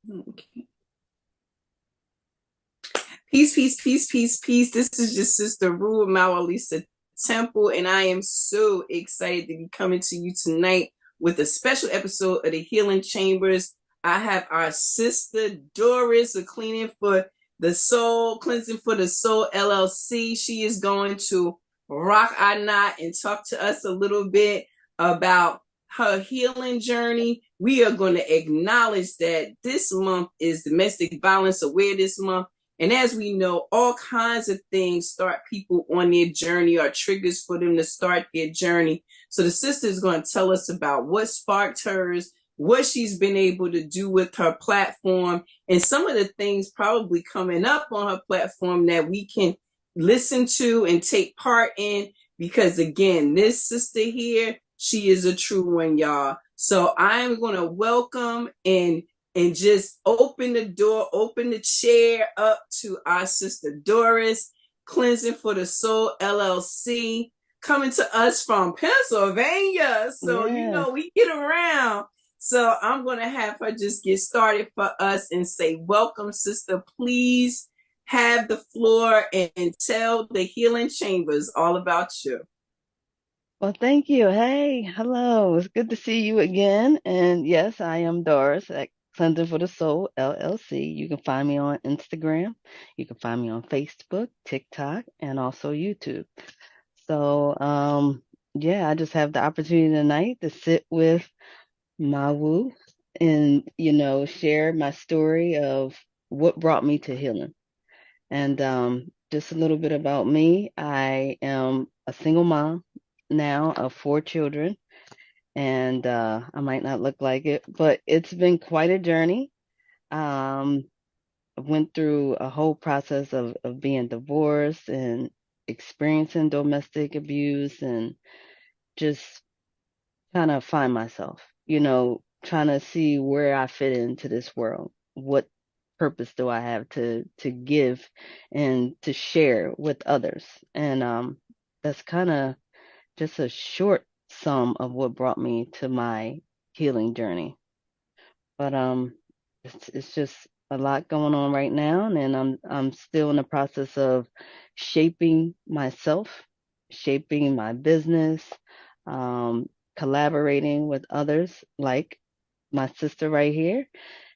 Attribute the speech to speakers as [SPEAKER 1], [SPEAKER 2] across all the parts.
[SPEAKER 1] Okay. Peace, peace, peace, peace, peace. This is your sister Rue of MaWu Lisa Temple, and I am so excited to be coming to you tonight with a special episode of the Healing Chambers. I have our sister Doris of Cleaning for the Soul, Cleansing for the Soul LLC. She is going to rock our knot and talk to us a little bit about her healing journey. We are going to acknowledge that this month is Domestic Violence Awareness Month. And as we know, all kinds of things start people on their journey or triggers for them to start their journey. So the sister is going to tell us about what sparked hers, what she's been able to do with her platform, and some of the things probably coming up on her platform that we can listen to and take part in. Because again, this sister here, she is a true one, y'all. So I'm going to welcome and just open the door, open the chair up to our sister Doris, Cleansing for the Soul LLC, coming to us from Pennsylvania. So,
[SPEAKER 2] Yes.
[SPEAKER 1] we get around. So I'm going to have her just get started for us and say, welcome, sister. Please have the floor and tell the Healing Chambers all about you.
[SPEAKER 2] Well, thank you. Hey, hello. It's good to see you again. And yes, I am Doris at Cleansing for the Soul LLC. You can find me on Instagram. You can find me on Facebook, TikTok, and also YouTube. So, yeah, I just have the opportunity tonight to sit with MaWu and, share my story of what brought me to healing. And just a little bit about me. I am a single mom now of four children, and I might not look like it, but it's been quite a journey. Um, I went through a whole process of being divorced and experiencing domestic abuse and just trying to find myself, trying to see where I fit into this world. What purpose do I have to give and to share with others? And that's kind of just a short sum of what brought me to my healing journey. But it's just a lot going on right now, and I'm still in the process of shaping myself, shaping my business, um, collaborating with others like my sister right here,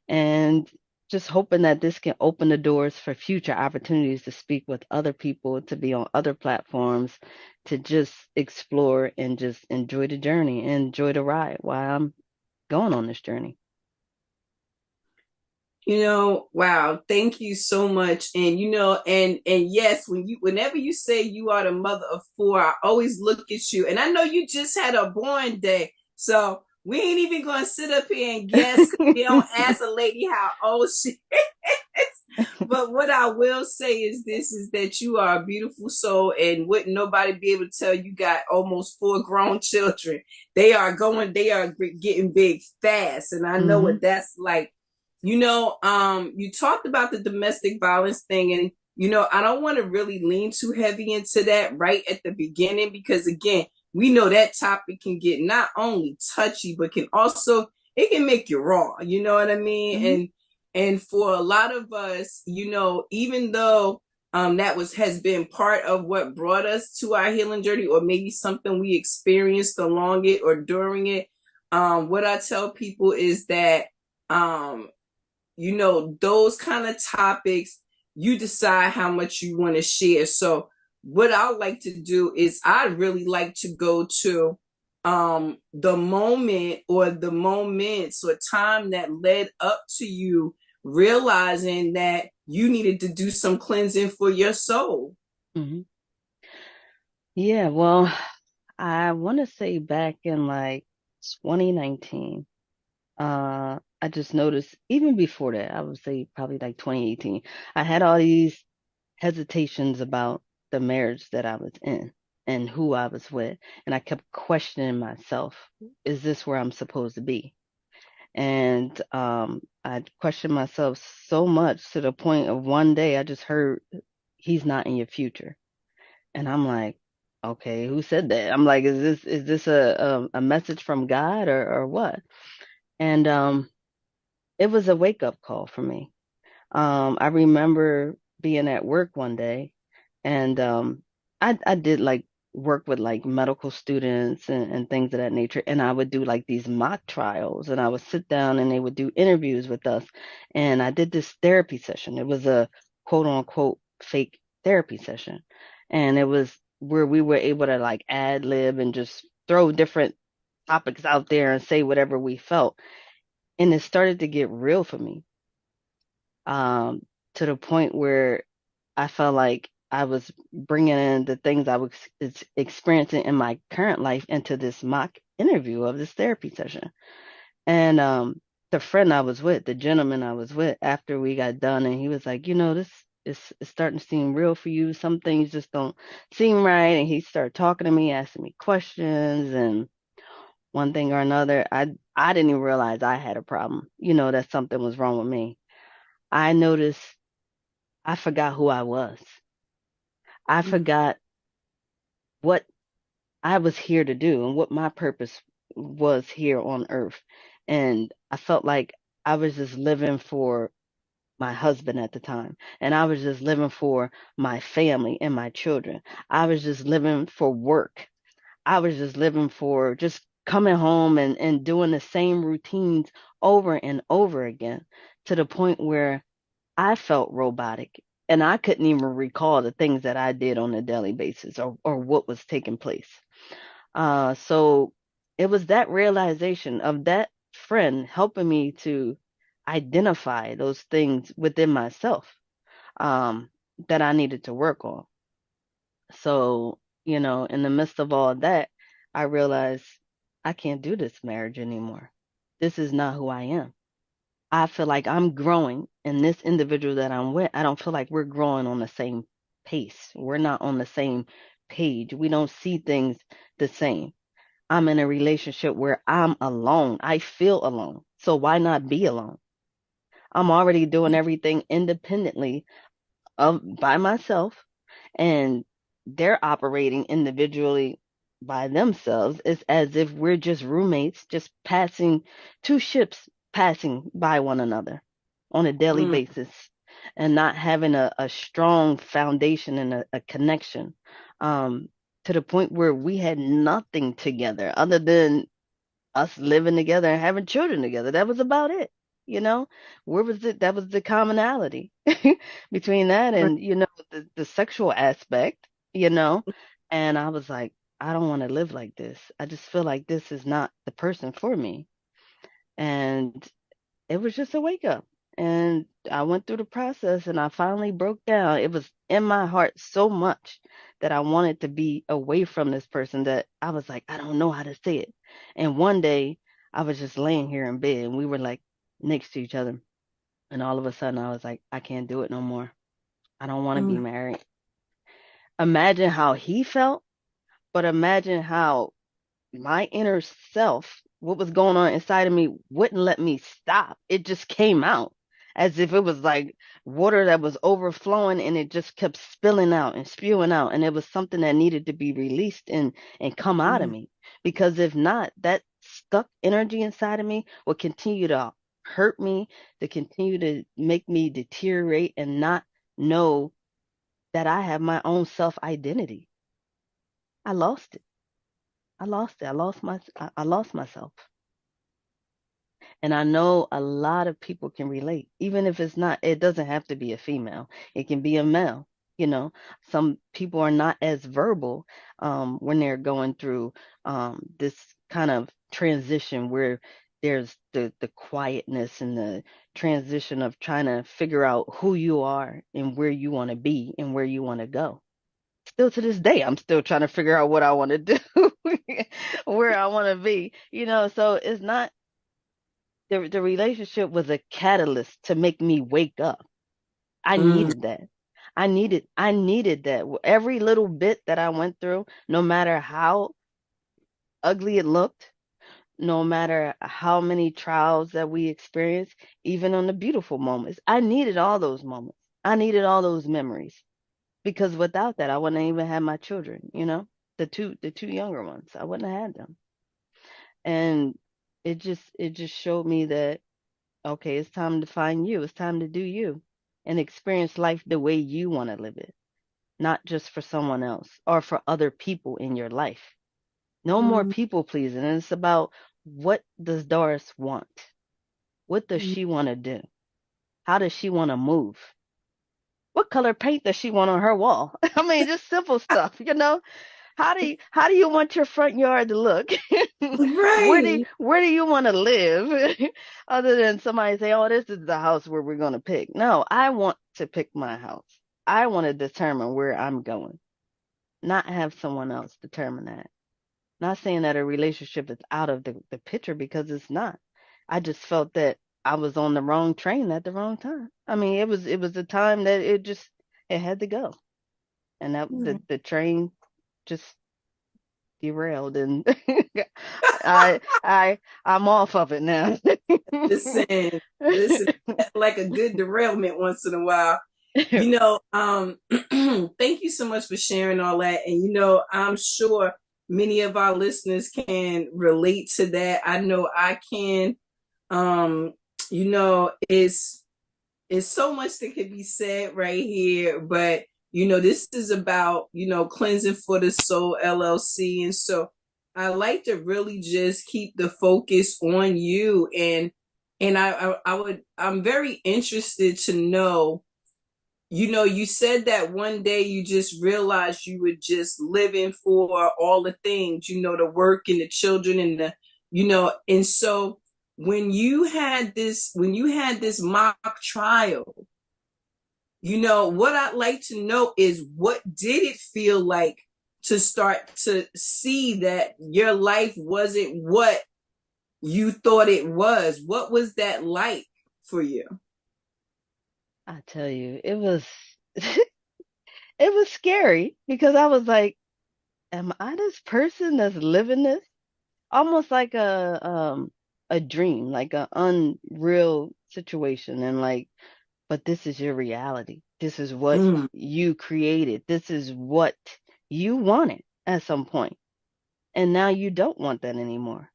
[SPEAKER 2] and just hoping that this can open the doors for future opportunities to speak with other people, to be on other platforms, to just explore and just enjoy the journey, enjoy the ride while I'm going on this journey.
[SPEAKER 1] Wow, thank you so much. And and yes, whenever you say you are the mother of four, I always look at you. And I know you just had a born day. So we ain't even gonna sit up here and guess because we don't ask a lady how old she is. But what I will say is this is that you are a beautiful soul, and wouldn't nobody be able to tell you got almost four grown children. They are getting big fast. And I know
[SPEAKER 2] Hmm.
[SPEAKER 1] what that's like. You talked about the domestic violence thing, and I don't want to really lean too heavy into that right at the beginning because again, we know that topic can get not only touchy, but it can make you raw. You know what I mean?
[SPEAKER 2] Hmm.
[SPEAKER 1] And for a lot of us, even though that has been part of what brought us to our healing journey, or maybe something we experienced along it or during it. What I tell people is that um those kind of topics, you decide how much you want to share. So what I like to do is I really like to go to the moment or the moments or time that led up to you realizing that you needed to do some cleansing for your soul.
[SPEAKER 2] Hmm. Yeah, well, I want to say back in like 2019, I just noticed even before that, I would say probably like 2018, I had all these hesitations about the marriage that I was in and who I was with. And I kept questioning myself, is this where I'm supposed to be? And I questioned myself so much to the point of one day I just heard, he's not in your future. And I'm like, okay, who said that? I'm like, is this a message from God or what? And it was a wake up call for me. I remember being at work one day, and I did like work with like medical students and things of that nature, and I would do like these mock trials, and I would sit down and they would do interviews with us, and I did this therapy session. It was a quote unquote fake therapy session, and it was where we were able to like ad lib and just throw different topics out there and say whatever we felt, and it started to get real for me, um, to the point where I felt like I was bringing in the things I was experiencing in my current life into this mock interview of this therapy session. And the friend I was with, the gentleman I was with, after we got done, and he was like, this is starting to seem real for you. Some things just don't seem right. And he started talking to me, asking me questions, and one thing or another. I didn't even realize I had a problem. That something was wrong with me. I noticed I forgot who I was. I
[SPEAKER 1] Mm,
[SPEAKER 2] forgot what I was here to do and what my purpose was here on earth. And I felt like I was just living for my husband at the time. And I was just living for my family and my children. I was just living for work. I was just living for just coming home and doing the same routines over and over again, to the point where I felt robotic and I couldn't even recall the things that I did on a daily basis, or what was taking place. So it was that realization of that friend helping me to identify those things within myself, um, that I needed to work on. So, in the midst of all that, I realized I can't do this marriage anymore. This is not who I am. I feel like I'm growing, and this individual that I'm with, I don't feel like we're growing on the same pace. We're not on the same page. We don't see things the same. I'm in a relationship where I'm alone. I feel alone. So why not be alone? I'm already doing everything independently of by myself, and they're operating individually by themselves. It's as if we're just roommates, just passing two ships passing by one another on a daily
[SPEAKER 1] mm,
[SPEAKER 2] basis, and not having a strong foundation and a connection, um, to the point where we had nothing together other than us living together and having children together. That was about it. You know, where was it? That was the commonality between that
[SPEAKER 1] right.
[SPEAKER 2] and, the sexual aspect, you know. And I was like, I don't want to live like this. I just feel like this is not the person for me. And it was just a wake up. And I went through the process and I finally broke down. It was in my heart so much that I wanted to be away from this person that I was like, I don't know how to say it. And one day I was just laying here in bed and we were like next to each other. And all of a sudden I was like, I can't do it no more. I don't want to be
[SPEAKER 1] Mm,
[SPEAKER 2] married. Imagine how he felt, but imagine how my inner self, what was going on inside of me, wouldn't let me stop. It just came out as if it was like water that was overflowing and it just kept spilling out and spewing out. And it was something that needed to be released and come out of
[SPEAKER 1] mm,
[SPEAKER 2] me. Because if not, that stuck energy inside of me will continue to hurt me, to continue to make me deteriorate and not know that I have my own self identity. I lost it. I lost it. I lost myself. And I know a lot of people can relate, even if it's not, it doesn't have to be a female. It can be a male. You know, some people are not as verbal, when they're going through, this kind of transition where there's the quietness and the transition of trying to figure out who you are and where you want to be and where you want to go. Still to this day, I'm still trying to figure out what I want to do, where I want to be, so it's not, the relationship was a catalyst to make me wake up. I
[SPEAKER 1] mm,
[SPEAKER 2] needed that. I needed that. Every little bit that I went through, no matter how ugly it looked, no matter how many trials that we experienced, even on the beautiful moments, I needed all those moments. I needed all those memories, because without that, I wouldn't even have my children, the two younger ones. I wouldn't have had them. And it just showed me that Okay, it's time to find you. It's time to do you and experience life the way you want to live it, not just for someone else or for other people in your life. No more
[SPEAKER 1] Mm,
[SPEAKER 2] people pleasing. And it's about, what does Doris want? What does
[SPEAKER 1] mm,
[SPEAKER 2] she want to do? How does she want to move? What color paint does she want on her wall? I mean, just simple stuff, you know? How do you want your front yard to look?
[SPEAKER 1] right.
[SPEAKER 2] Where do you want to live? Other than somebody say, "Oh, this is the house where we're going to pick." No, I want to pick my house. I want to determine where I'm going, not have someone else determine that. Not saying that a relationship is out of the picture, because it's not. I just felt that I was on the wrong train at the wrong time. I mean, it was the time that it had to go. And that
[SPEAKER 1] Right.
[SPEAKER 2] the train just derailed, and I'm off of it now.
[SPEAKER 1] Listen, listen, like a good derailment once in a while. Thank you so much for sharing all that. And I'm sure many of our listeners can relate to that. I know I can. Um, it's so much that could be said right here, but this is about, cleansing for the soul LLC. And so I like to really just keep the focus on you. I'm very interested to know, you said that one day you just realized you were just living for all the things, the work and the children and and so when you had this mock trial, what I'd like to know is, what did it feel like to start to see that your life wasn't what you thought it was? What was that like for you?
[SPEAKER 2] I tell you, it was it was scary, because I was like, am I this person that's living this? Almost like a dream, like an unreal situation, and like, but this is your reality. This is what
[SPEAKER 1] Mm,
[SPEAKER 2] you created. This is what you wanted at some point. And now you don't want that anymore.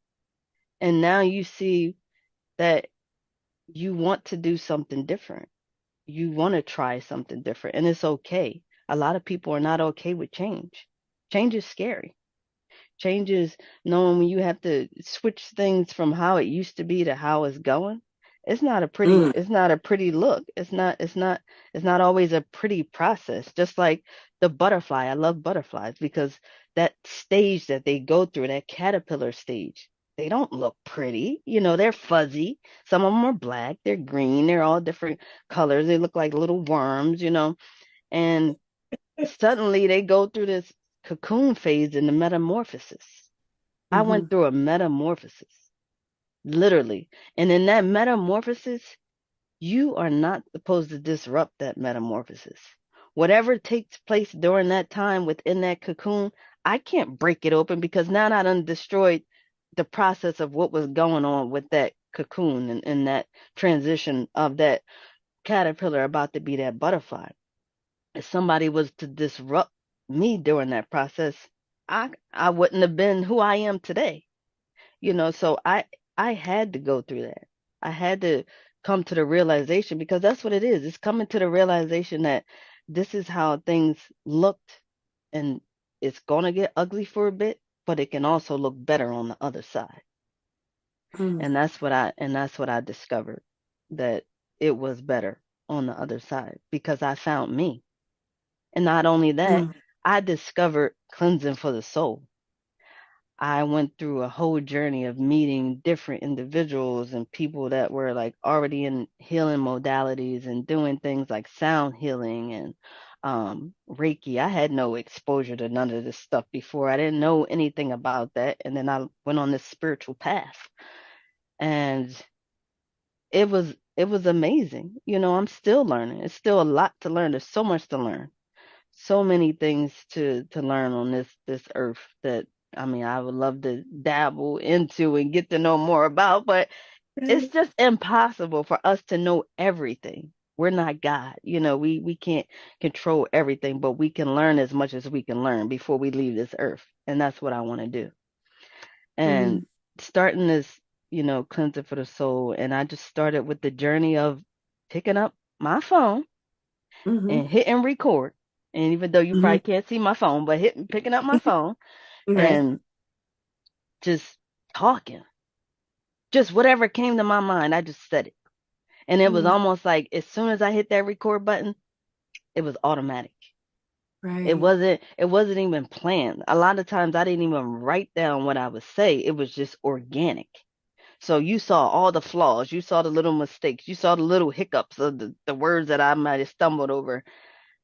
[SPEAKER 2] And now you see that you want to do something different. You want to try something different, and it's okay. A lot of people are not okay with change. Change is scary. Changes, knowing when you have to switch things from how it used to be to how it's going.
[SPEAKER 1] mm,
[SPEAKER 2] It's not a pretty look. It's not always a pretty process. Just like the butterfly. I love butterflies, because that stage that they go through, that caterpillar stage, they don't look pretty. They're fuzzy. Some of them are black, they're green, they're all different colors. They look like little worms. And suddenly they go through this cocoon phase in the metamorphosis. I
[SPEAKER 1] mm-hmm,
[SPEAKER 2] went through a metamorphosis, literally. And in that metamorphosis, you are not supposed to disrupt that metamorphosis. Whatever takes place during that time within that cocoon, I can't break it open, because now I done destroyed the process of what was going on with that cocoon, and that transition of that caterpillar about to be that butterfly. If somebody was to disrupt me during that process, I wouldn't have been who I am today. So I had to go through that. I had to come to the realization, because that's what it is. It's coming to the realization that this is how things looked, and it's going to get ugly for a bit, but it can also look better on the other side.
[SPEAKER 1] mm,
[SPEAKER 2] And that's what I discovered, that it was better on the other side, because I found me. And not only that,
[SPEAKER 1] mm,
[SPEAKER 2] I discovered cleansing for the soul. I went through a whole journey of meeting different individuals and people that were like already in healing modalities and doing things like sound healing and Reiki. I had no exposure to none of this stuff before. I didn't know anything about that. And then I went on this spiritual path, and it was amazing. I'm still learning. It's still a lot to learn. There's so much to learn, so many things to learn on this earth, that I mean, I would love to dabble into and get to know more about, but it's
[SPEAKER 1] mm,
[SPEAKER 2] just impossible for us to know everything. We're not God. We can't control everything, but we can learn as much as we can learn before we leave this earth. And that's what I want to do. And
[SPEAKER 1] mm,
[SPEAKER 2] starting this cleansing for the soul. And I just started with the journey of picking up my phone
[SPEAKER 1] Mm-hmm.
[SPEAKER 2] and hitting record. And even though you
[SPEAKER 1] Mm-hmm.
[SPEAKER 2] probably can't see my phone, but picking up my phone
[SPEAKER 1] Right.
[SPEAKER 2] and just talking, just whatever came to my mind, I just said it. And it was
[SPEAKER 1] Mm,
[SPEAKER 2] almost like as soon as I hit that record button, it was automatic.
[SPEAKER 1] right.
[SPEAKER 2] It wasn't even planned. A lot of times I didn't even write down what I would say. It was just organic. So you saw all the flaws, you saw the little mistakes, you saw the little hiccups of the words that I might have stumbled over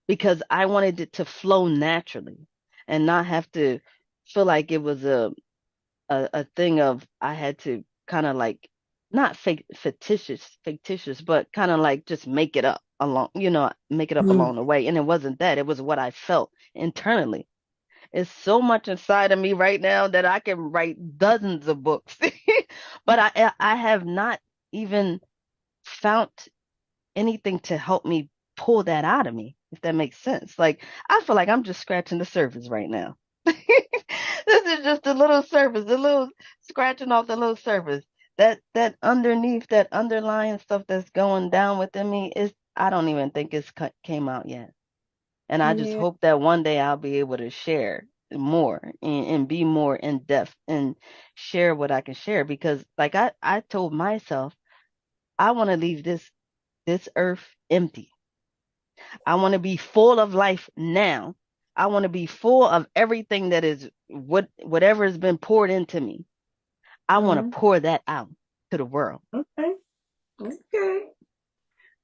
[SPEAKER 2] because I wanted it to flow naturally and not have to feel like it was a thing of I had to kind of like not fictitious, but kind of like just make it up make it up
[SPEAKER 1] Mm,
[SPEAKER 2] along the way. And it wasn't that, it was what I felt internally. It's so much inside of me right now that I can write dozens of books, but I have not even found anything to help me pull that out of me, if that makes sense. Like I feel like I'm just scratching the surface right now. This is just a little surface, a little scratching off the little surface. That underneath, that underlying stuff that's going down within me is I don't even think came out yet. And I just
[SPEAKER 1] yeah.
[SPEAKER 2] hope that one day I'll be able to share more and be more in depth and share what I can share because like I told myself I want to leave this earth empty. I want to be full of life now. I want to be full of everything that is whatever has been poured into me. I want to
[SPEAKER 1] Mm,
[SPEAKER 2] pour that out to the world.
[SPEAKER 1] okay. Okay.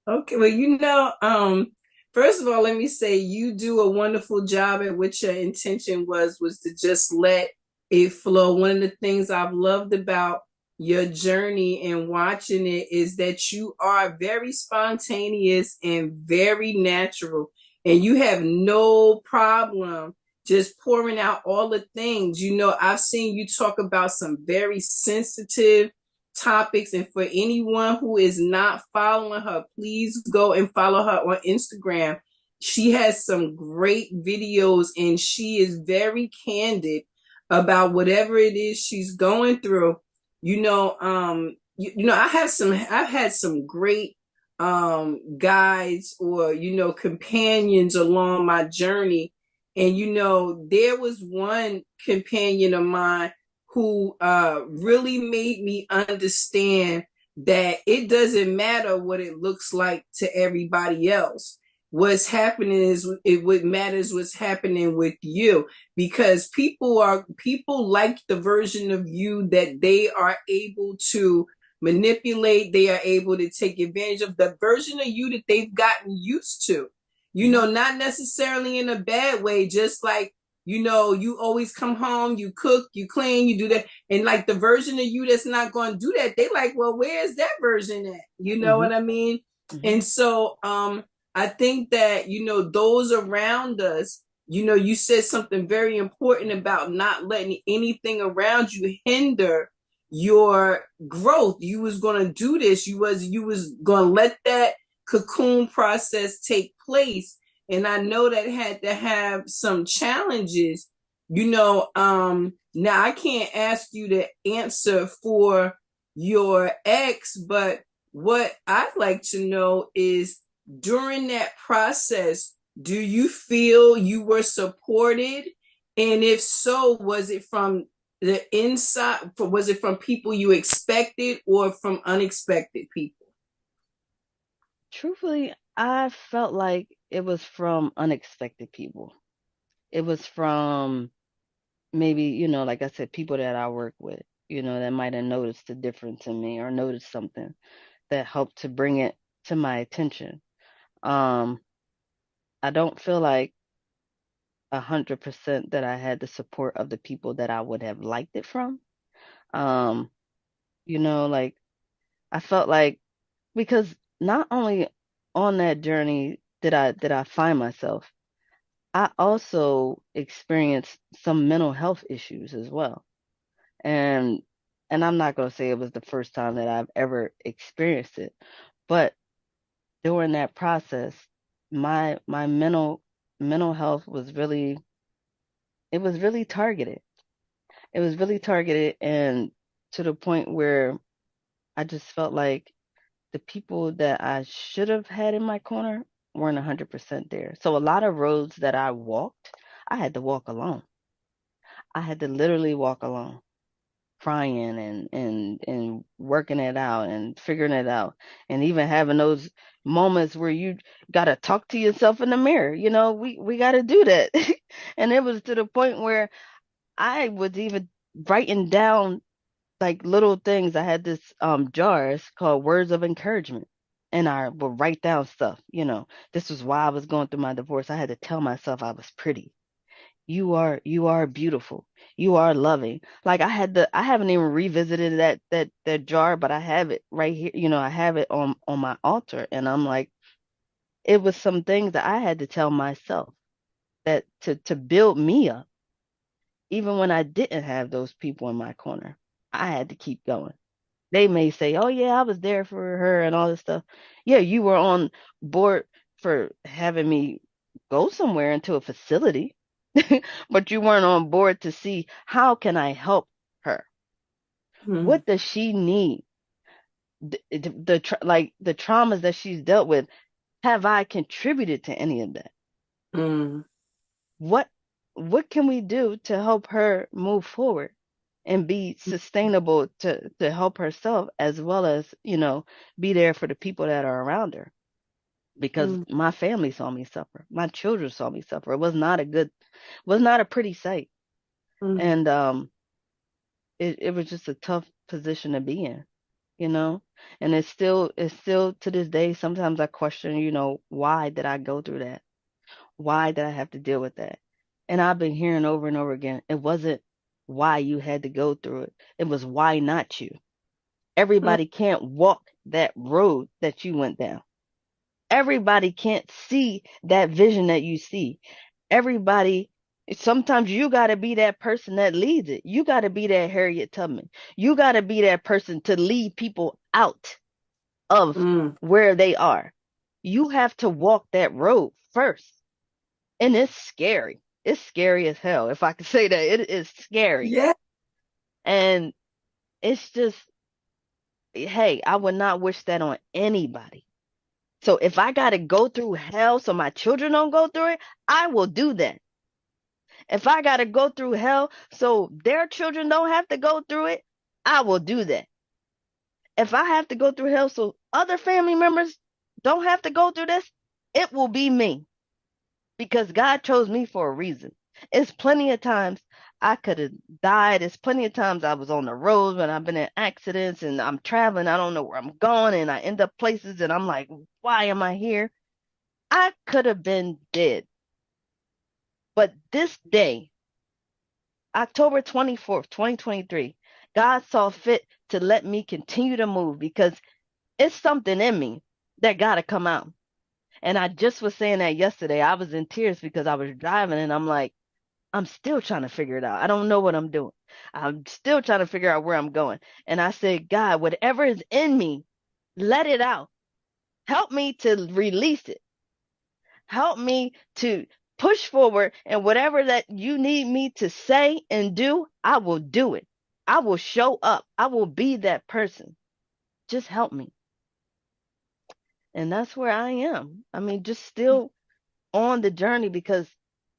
[SPEAKER 1] Okay. Well, first of all, let me say you do a wonderful job at what your intention was to just let it flow. One of the things I've loved about your journey and watching it is that you are very spontaneous and very natural, and you have no problem just pouring out all the things. I've seen you talk about some very sensitive topics. And for anyone who is not following her, please go and follow her on Instagram. She has some great videos and she is very candid about whatever it is she's going through. I've had some great guides or companions along my journey. And there was one companion of mine who really made me understand that it doesn't matter what it looks like to everybody else. What's happening is what matters what's happening with you, because people like the version of you that they are able to manipulate, they are able to take advantage of, the version of you that they've gotten used to,
[SPEAKER 2] Mhm.
[SPEAKER 1] not necessarily in a bad way, just like you always come home, you cook, you clean, you do that. And like the version of you that's not going to do that, they like, well, where's that version at? You know
[SPEAKER 2] Mhm.
[SPEAKER 1] what I mean?
[SPEAKER 2] Mhm.
[SPEAKER 1] And so I think that, those around us, you said something very important about not letting anything around you hinder your growth. You was going to do this. You was going to let that cocoon process take place, and I know that had to have some challenges. Now I can't ask you to answer for your ex, but what I'd like to know is during that process, do you feel you were supported? And if so, was it from the inside? Was it from people you expected or from unexpected people?
[SPEAKER 2] Truthfully, I felt like it was from unexpected people. It was from maybe, like I said, people that I work with, that might have noticed the difference in me or noticed something that helped to bring it to my attention. Um, I don't feel like 100% that I had the support of the people that I would have liked it from. Um, like I felt like because not only on that journey did I find myself, I also experienced some mental health issues as well. And and I'm not going to say it was the first time that I've ever experienced it, but during that process, my mental health was really it was really targeted. It was really targeted and to the point where I just felt like the people that I should have had in my corner weren't 100% there. So a lot of roads that I walked, I had to walk alone. I had to literally walk alone, crying and working it out and figuring it out, and even having those moments where you got to talk to yourself in the mirror. We got to do that. And it was to the point where I was even writing down like little things. I had this jars called words of encouragement. And I would write down stuff. This was why I was going through my divorce. I had to tell myself I was pretty. You are beautiful. You are loving. Like I haven't even revisited that jar, but I have it right here. I have it on my altar, and I'm like, it was some things that I had to tell myself that to build me up, even when I didn't have those people in my corner. I had to keep going. They may say, "Oh yeah, I was there for her and all this stuff." Yeah, you were on board for having me go somewhere into a facility, but you weren't on board to see how can I help her?
[SPEAKER 1] Mm,
[SPEAKER 2] What does she need? Like the traumas that she's dealt with, have I contributed to any of that?
[SPEAKER 1] mm,
[SPEAKER 2] What what can we do to help her move forward and be sustainable to help herself as well as, be there for the people that are around her? Because
[SPEAKER 1] mm,
[SPEAKER 2] my family saw me suffer. My children saw me suffer. It was not a pretty sight.
[SPEAKER 1] mm.
[SPEAKER 2] And it was just a tough position to be in, you know? And it's still to this day, sometimes I question, why did I go through that? Why did I have to deal with that? And I've been hearing over and over again, it wasn't why you had to go through it. It was why not you.
[SPEAKER 1] Mm,
[SPEAKER 2] Everybody can't walk that road that you went down. Everybody can't see that vision that you see. Everybody, sometimes you got to be that person that leads it. You got to be that Harriet Tubman. You got to be that person to lead people out of
[SPEAKER 1] mm.
[SPEAKER 2] where they are. You have to walk that road first. And it's scary. It's scary as hell. If I could say that, it is scary.
[SPEAKER 1] Yeah.
[SPEAKER 2] And it's just, hey, I would not wish that on anybody. So if I got to go through hell so my children don't go through it, I will do that. If I got to go through hell so their children don't have to go through it, I will do that. If I have to go through hell so other family members don't have to go through this, it will be me because God chose me for a reason. It's plenty of times I could have died. It's plenty of times I was on the road when I've been in accidents and I'm traveling. I don't know where I'm going and I end up places and I'm like, why am I here? I could have been dead. But this day, October 24th, 2023, God saw fit to let me continue to move because it's something in me that got to come out. And I just was saying that yesterday. I was in tears because I was driving and I'm like, I'm still trying to figure it out. I don't know what I'm doing. I'm still trying to figure out where I'm going. And I said, God, whatever is in me, let it out. Help me to release it. Help me to push forward. And whatever that you need me to say and do, I will do it. I will show up. I will be that person. Just help me. And that's where I am. I mean, just still on the journey because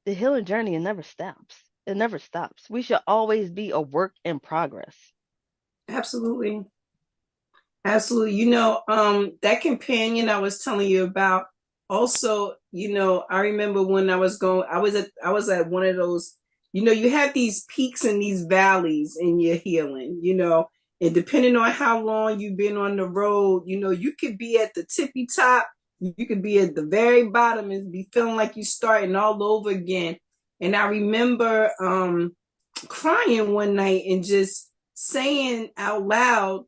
[SPEAKER 2] the healing journey, it never stops. It never stops. We should always be a work in progress.
[SPEAKER 1] Absolutely. Absolutely. That companion I was telling you about also, I remember when I was at one of those, you have these peaks and these valleys in your healing, and depending on how long you've been on the road, you could be at the tippy top, you could be at the very bottom and be feeling like you're starting all over again. And I remember crying one night and just saying out loud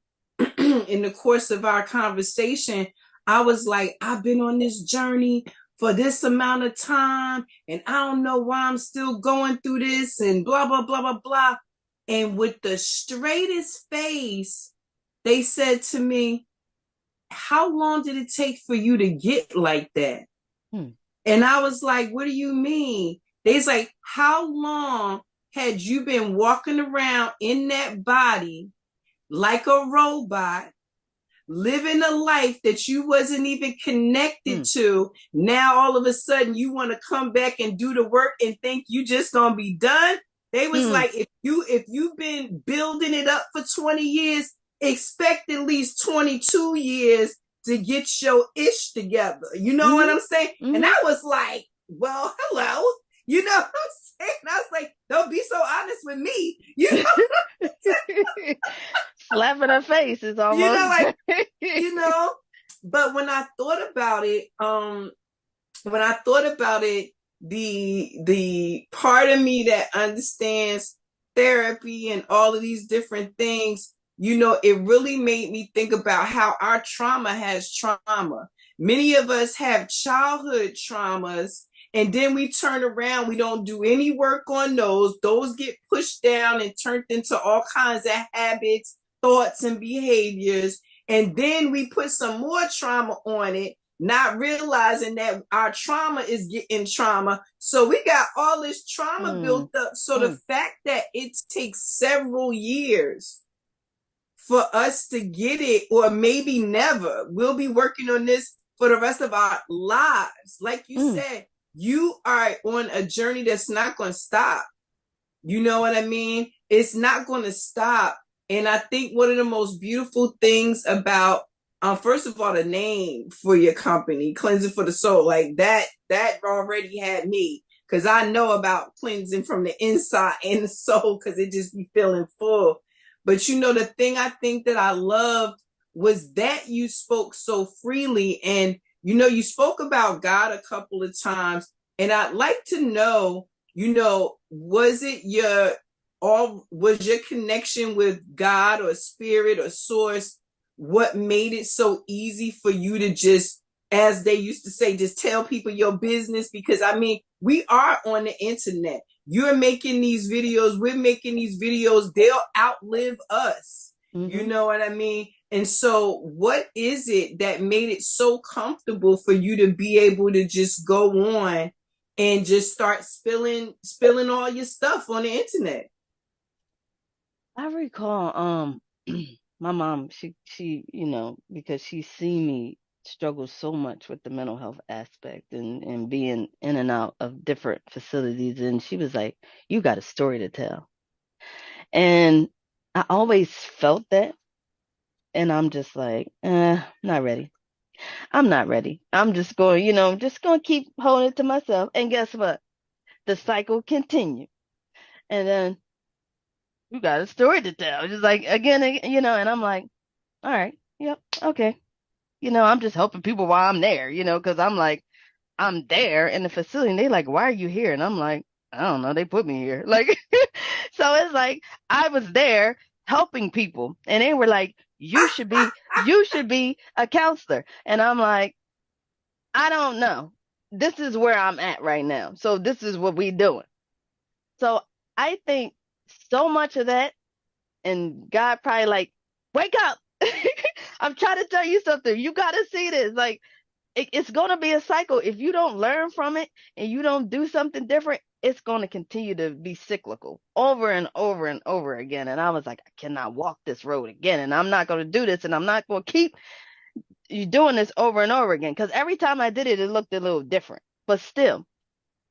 [SPEAKER 1] in the course of our conversation, I was like, I've been on this journey for this amount of time, and I don't know why I'm still going through this, and blah, blah, blah, blah, blah. And with the straightest face, they said to me, how long did it take for you to get like that?
[SPEAKER 2] Hmm.
[SPEAKER 1] And I was like, what do you mean? They's like, how long had you been walking around in that body like a robot living a life that you wasn't even connected
[SPEAKER 2] Mm,
[SPEAKER 1] to. Now all of a sudden you want to come back and do the work and think you just gonna be done. They was
[SPEAKER 2] mm,
[SPEAKER 1] like, if you've been building it up for 20 years, expect at least 22 years to get your ish together. You know what
[SPEAKER 2] mm-hmm,
[SPEAKER 1] I'm saying? And
[SPEAKER 2] mm-hmm.
[SPEAKER 1] I was like, well, hello. You know what I'm saying? I was like, don't be so honest with me.
[SPEAKER 2] Slap in her face is
[SPEAKER 1] You
[SPEAKER 2] almost.
[SPEAKER 1] know, like, you know, but when I thought about it, the part of me that understands therapy and all of these different things, it really made me think about how our trauma has trauma. Many of us have childhood traumas, and then we turn around, we don't do any work on those. Those get pushed down and turned into all kinds of habits, thoughts, and behaviors. And then we put some more trauma on it, not realizing that our trauma is getting trauma. So we got all this trauma
[SPEAKER 2] Mm,
[SPEAKER 1] built up. So the
[SPEAKER 2] mm.
[SPEAKER 1] fact that it takes several years for us to get it, or maybe never, we'll be working on this for the rest of our lives. Like you
[SPEAKER 2] Mm.
[SPEAKER 1] said, you are on a journey that's not going to stop. You know what I mean? It's not going to stop. And I think one of the most beautiful things about, first of all, the name for your company, Cleansing for the Soul, like that already had me, because I know about cleansing from the inside and the soul, because it just be feeling full. But the thing I think that I loved was that you spoke so freely, and you spoke about God a couple of times, and I'd like to know, was it was your connection with God or spirit or source what made it so easy for you to just, as they used to say, just tell people your business? Because I mean, we are on the internet. You're making these videos, we're making these videos, they'll outlive us. You
[SPEAKER 2] Mm-hmm.
[SPEAKER 1] know what I mean? And so what is it that made it so comfortable for you to be able to just go on and just start spilling all your stuff on the internet?
[SPEAKER 2] I recall, my mom, because she's seen me struggle so much with the mental health aspect and being in and out of different facilities. And she was like, you got a story to tell. And I always felt that. And I'm just like, not ready. I'm not ready. I'm just going, just going to keep holding it to myself. And guess what? The cycle continued. And then you got a story to tell. Just like again, and I'm like, all right, yep, okay. I'm just helping people while I'm there, because I'm like, I'm there in the facility and they like, why are you here? And I'm like, I don't know, they put me here. Like, so it's like I was there helping people and they were like, you should be a counselor. And I'm like, I don't know. This is where I'm at right now. So this is what we doing. So I think so much of that, and God probably like, wake up. I'm trying to tell you something. You got to see this. Like, it's going to be a cycle. If you don't learn from it and you don't do something different, it's going to continue to be cyclical over and over and over again. And I was like, I cannot walk this road again. And I'm not going to do this. And I'm not going to keep you doing this over and over again. Because every time I did it, it looked a little different. But still,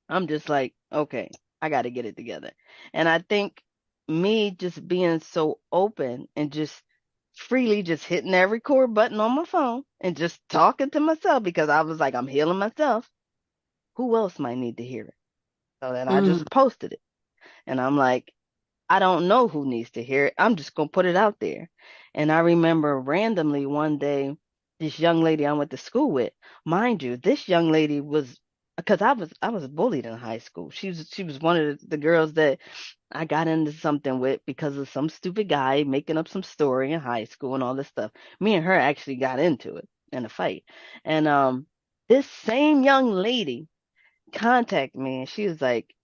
[SPEAKER 2] I'm just like, okay, I got to get it together. And I think me just being so open and just freely just hitting every record button on my phone and just talking to myself because I was like, I'm healing myself. Who else might need to hear it? So then I
[SPEAKER 1] Mm.
[SPEAKER 2] just posted it. And I'm like, I don't know who needs to hear it. I'm just going to put it out there. And I remember randomly one day, this young lady I went to school with, mind you, this young lady was, because I was bullied in high school. She was one of the girls that I got into something with because of some stupid guy making up some story in high school and all this stuff. Me and her actually got into it in a fight. And this same young lady contacted me and she was like,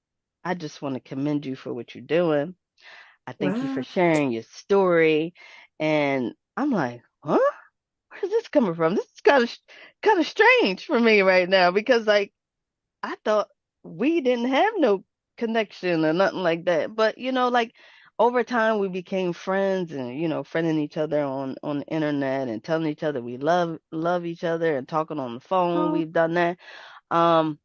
[SPEAKER 2] I just want to commend you for what you're doing. I thank you for
[SPEAKER 1] Wow.
[SPEAKER 2] sharing your story. And I'm like, huh? Where's this coming from? This is kind of strange for me right now because like I thought we didn't have no connection or nothing like that. But like over time we became friends and, friending each other on the internet and telling each other we love each other and talking on the phone.
[SPEAKER 1] Oh,
[SPEAKER 2] We've done that. Um,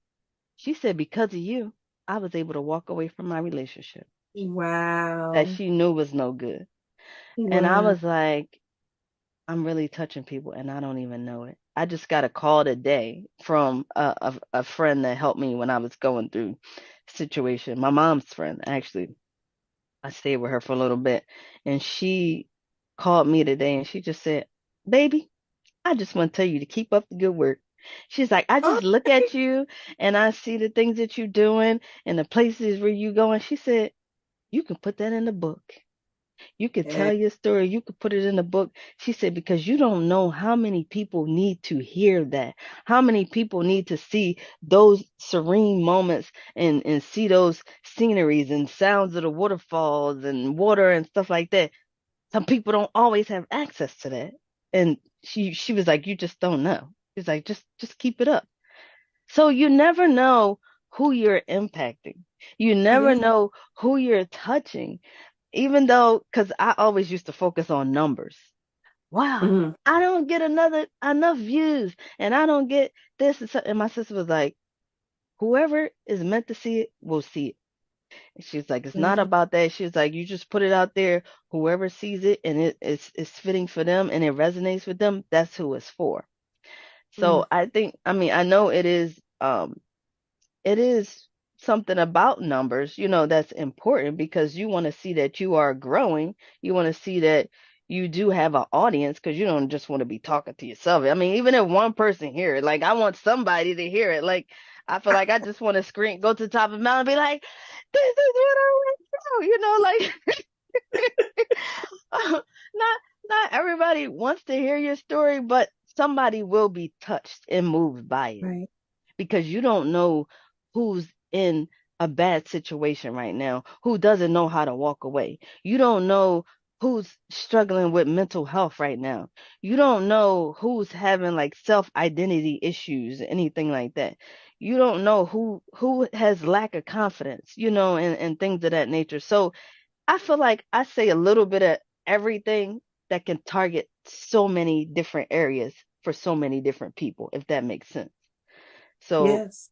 [SPEAKER 2] she said because of you, I was able to walk away from my relationship that
[SPEAKER 1] wow.
[SPEAKER 2] she knew was no good. And I
[SPEAKER 1] Wow.
[SPEAKER 2] was like, I'm really touching people and I don't even know it. I just got a call today from a friend that helped me when I was going through situation. My mom's friend, actually. I stayed with her for a little bit and she called me today and she just said, "Baby, I just want to tell you to keep up the good work." She's like, "I
[SPEAKER 1] Oh,
[SPEAKER 2] just look at you and I see the things that you're doing and the places where you going." She said, "You can put that in the book. You could
[SPEAKER 1] yeah.
[SPEAKER 2] tell your story. You could put it in a book." She said, "Because you don't know how many people need to hear that, how many people need to see those serene moments and see those sceneries and sounds of the waterfalls and water and stuff like that. Some people don't always have access to that." And she was like, "You just don't know." She's like, just keep it up. So you never know who you're impacting. You never
[SPEAKER 1] Yeah.
[SPEAKER 2] know who you're touching, even though, because I always used to focus on numbers. Wow,
[SPEAKER 1] Mhm.
[SPEAKER 2] I don't get enough views, and I don't get this. And my sister was like, whoever is meant to see it will see it. And she was like, it's not
[SPEAKER 1] Wow.
[SPEAKER 2] about that. She was like, you just put it out there. Whoever sees it and it's fitting for them and it resonates with them, that's who it's for.
[SPEAKER 1] Mm.
[SPEAKER 2] So I think, I mean, I know it is something about numbers, that's important because you want to see that you are growing. You want to see that you do have an audience because you don't just want to be talking to yourself. I mean, even if one person hear it, like I want somebody to hear it. Like I feel like I just want to scream, go to the top of the mountain, and be like, "This is what I went through," like not not everybody wants to hear your story, but somebody will be touched and moved by it
[SPEAKER 1] Right.
[SPEAKER 2] because you don't know who's in a bad situation right now, who doesn't know how to walk away. You don't know who's struggling with mental health right now. You don't know who's having like self-identity issues, anything like that. You don't know who has lack of confidence, and things of that nature. So I feel like I say a little bit of everything that can target so many different areas for so many different people, if that makes sense. So
[SPEAKER 1] Yes.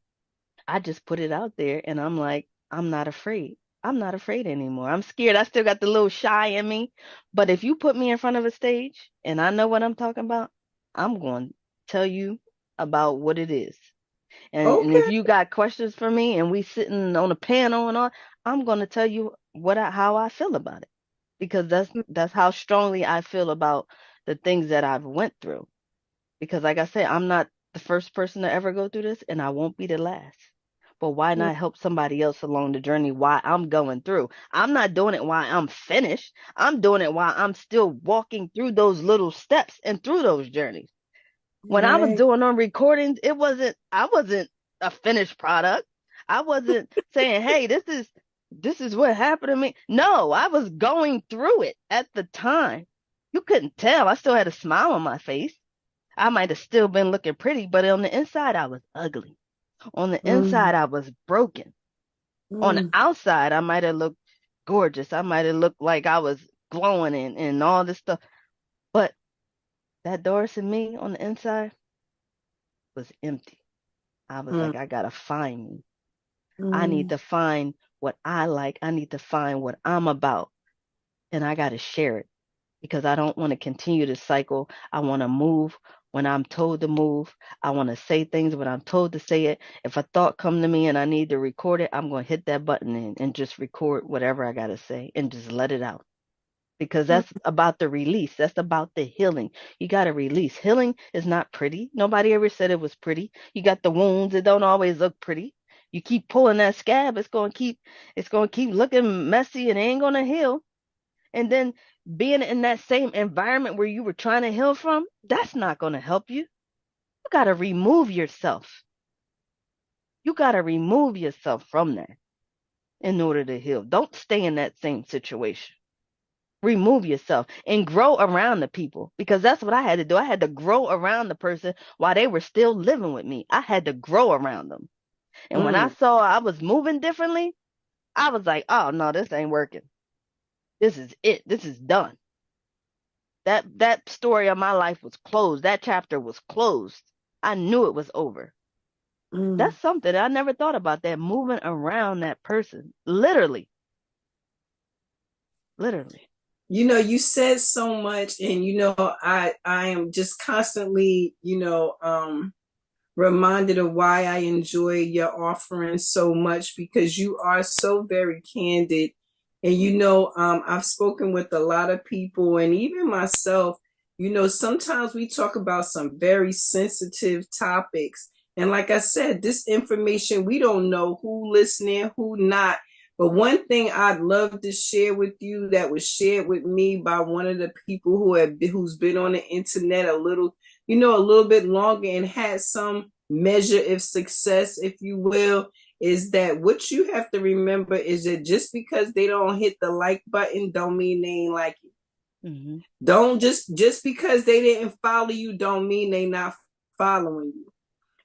[SPEAKER 2] I just put it out there and I'm like, I'm not afraid. I'm not afraid anymore. I'm scared. I still got the little shy in me. But if you put me in front of a stage and I know what I'm talking about, I'm going to tell you about what it is. And if
[SPEAKER 1] Okay.
[SPEAKER 2] you got questions for me and we sitting on a panel and all, I'm going to tell you how I feel about it because that's how strongly I feel about the things that I've went through. Because like I said, I'm not the first person to ever go through this and I won't be the last. But why
[SPEAKER 1] Mm.
[SPEAKER 2] not help somebody else along the journey while I'm going through? I'm not doing it while I'm finished. I'm doing it while I'm still walking through those little steps and through those journeys. When I was
[SPEAKER 1] Right.
[SPEAKER 2] doing on recordings, I wasn't a finished product. I wasn't saying, "Hey, this is what happened to me." No, I was going through it at the time. You couldn't tell. I still had a smile on my face. I might have still been looking pretty, but on the inside, I was ugly. On the
[SPEAKER 1] Mm.
[SPEAKER 2] inside, I was broken. On the
[SPEAKER 1] Mm.
[SPEAKER 2] outside, I might have looked gorgeous. I might have looked like I was glowing and all this stuff. But that Doris and me on the inside was empty. I was
[SPEAKER 1] Mm.
[SPEAKER 2] like, I gotta find me. I need
[SPEAKER 1] Mm.
[SPEAKER 2] to find what I like. I need to find what I'm about. And I gotta share it because I don't want to continue this cycle. I want to move when I'm told to move. I want to say things when I'm told to say it. If a thought come to me and I need to record it, I'm going to hit that button and just record whatever I got to say and just let it out. Because
[SPEAKER 1] Mm.
[SPEAKER 2] that's about the release. That's about the healing. You got to release. Healing is not pretty. Nobody ever said it was pretty. You got the wounds. It don't always look pretty. You keep pulling that scab, it's going to keep looking messy and it ain't going to heal. And then being in that same environment where you were trying to heal from, that's not going to help you. You got to remove yourself. You got to remove yourself from that in order to heal. Don't stay in that same situation. Remove yourself and grow around the people because that's what I had to do. I had to grow around the person while they were still living with me. I had to grow around them. And when I
[SPEAKER 1] Mm.
[SPEAKER 2] saw I was moving differently, I was like, oh no, this ain't working. This is it. This is done. That story of my life was closed. That chapter was closed. I knew it was over.
[SPEAKER 1] Mm.
[SPEAKER 2] That's something I never thought about, that moving around that person. Literally. Literally.
[SPEAKER 1] You said so much, and I am just constantly, reminded of why I enjoy your offering so much, because you are so very candid. And I've spoken with a lot of people and even myself. Sometimes we talk about some very sensitive topics. And like I said, this information, we don't know who listening, who not. But one thing I'd love to share with you that was shared with me by one of the people who's been on the internet a little bit longer and had some measure of success, if you will, is that what you have to remember is that just because they don't hit the like button don't mean they ain't like you.
[SPEAKER 2] Mm-hmm.
[SPEAKER 1] Don't just because they didn't follow you don't mean they not following you.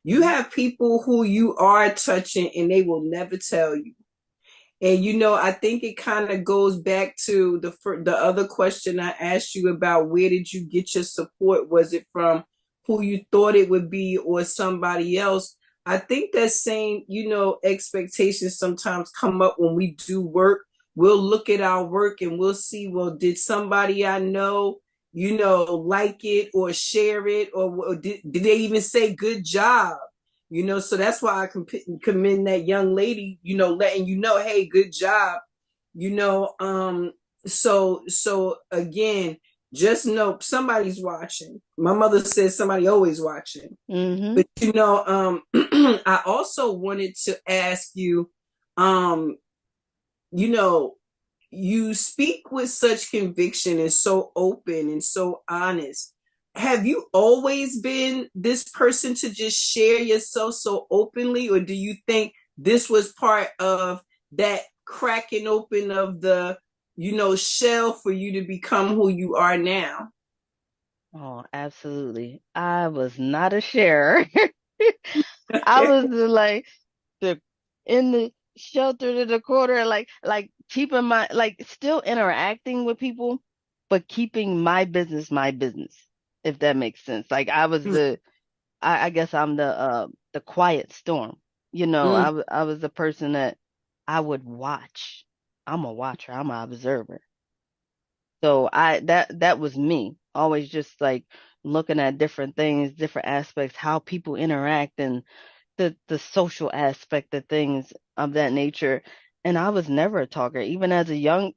[SPEAKER 1] You
[SPEAKER 2] Mm-hmm.
[SPEAKER 1] have people who you are touching and they will never tell you. And I think it kind of goes back to the other question I asked you about, where did you get your support? Was it from who you thought it would be or somebody else? I think that same, expectations sometimes come up when we do work. We'll look at our work and we'll see, well, did somebody I know, like it or share it, or did they even say good job? So that's why I commend that young lady, letting hey, good job. you know um so again, just know somebody's watching. My mother says somebody always watching.
[SPEAKER 2] Mm-hmm.
[SPEAKER 1] But I also wanted to ask you, um you know you speak with such conviction and so open and so honest. Have you always been this person to just share yourself so openly, or do you think this was part of that cracking open of the shell for you to become who you are now?
[SPEAKER 2] Oh, absolutely. I was not a sharer. I was like the in the shelter to the corner, like keeping like still interacting with people, but keeping my business, if that makes sense. Like I was I guess I'm the quiet storm.
[SPEAKER 1] Mm,
[SPEAKER 2] I was the person that I would watch. I'm a watcher, I'm an observer. So that was me. Always just like looking at different things, different aspects, how people interact, and the social aspect of things of that nature. And I was never a talker, even as a young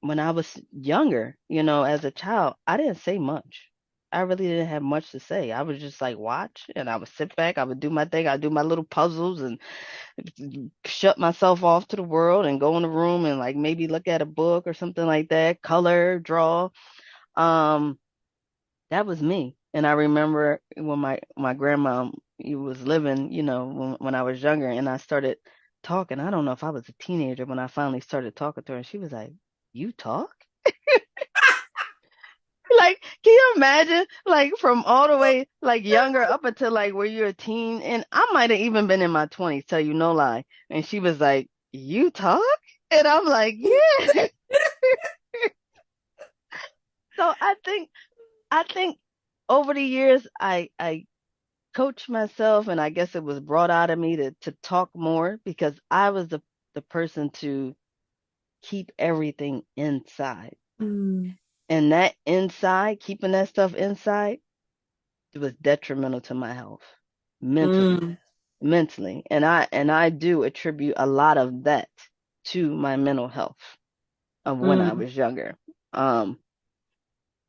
[SPEAKER 2] when I was younger, as a child, I didn't say much. I really didn't have much to say. I would just like watch, and I would sit back, I would do my thing, I'd do my little puzzles and shut myself off to the world and go in the room and like maybe look at a book or something like that, color, draw. Um, that was me. And I remember when my grandma was living, when I was younger, and I started talking. I don't know if I was a teenager when I finally started talking to her, and she was like, "You talk?" Like, can you imagine, like, from all the way, like, younger up until, like, where you're a teen? And I might have even been in my 20s, tell you no lie. And she was like, "You talk?" And I'm like, "Yeah." So I think over the years, I coached myself, and I guess it was brought out of me to talk more, because I was the person to keep everything inside.
[SPEAKER 1] mm,
[SPEAKER 2] And that inside, keeping that stuff inside, it was detrimental to my health, mentally,
[SPEAKER 1] mm,
[SPEAKER 2] mentally. And I do attribute a lot of that to my mental health of when I
[SPEAKER 1] mm,
[SPEAKER 2] was younger. Um,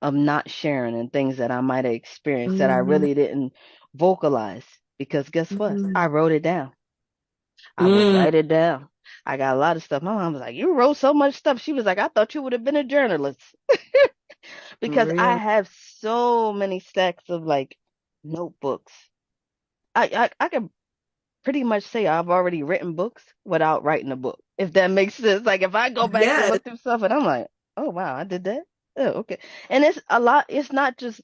[SPEAKER 2] of not sharing and things that I might have experienced that I
[SPEAKER 1] mm,
[SPEAKER 2] really didn't vocalize, because guess what?
[SPEAKER 1] mm,
[SPEAKER 2] I wrote it down. I would
[SPEAKER 1] mm.
[SPEAKER 2] write it down. I got a lot of stuff. My mom was like, "You wrote so much stuff." She was like, "I thought you would have been a journalist." Because I
[SPEAKER 1] Really?
[SPEAKER 2] have so many stacks of like notebooks. I can pretty much say I've already written books without writing a book, if that makes sense. Like if I go back and
[SPEAKER 1] Yes.
[SPEAKER 2] look through stuff and I'm like, "Oh wow, I did that." Oh, okay. And it's a lot. It's not just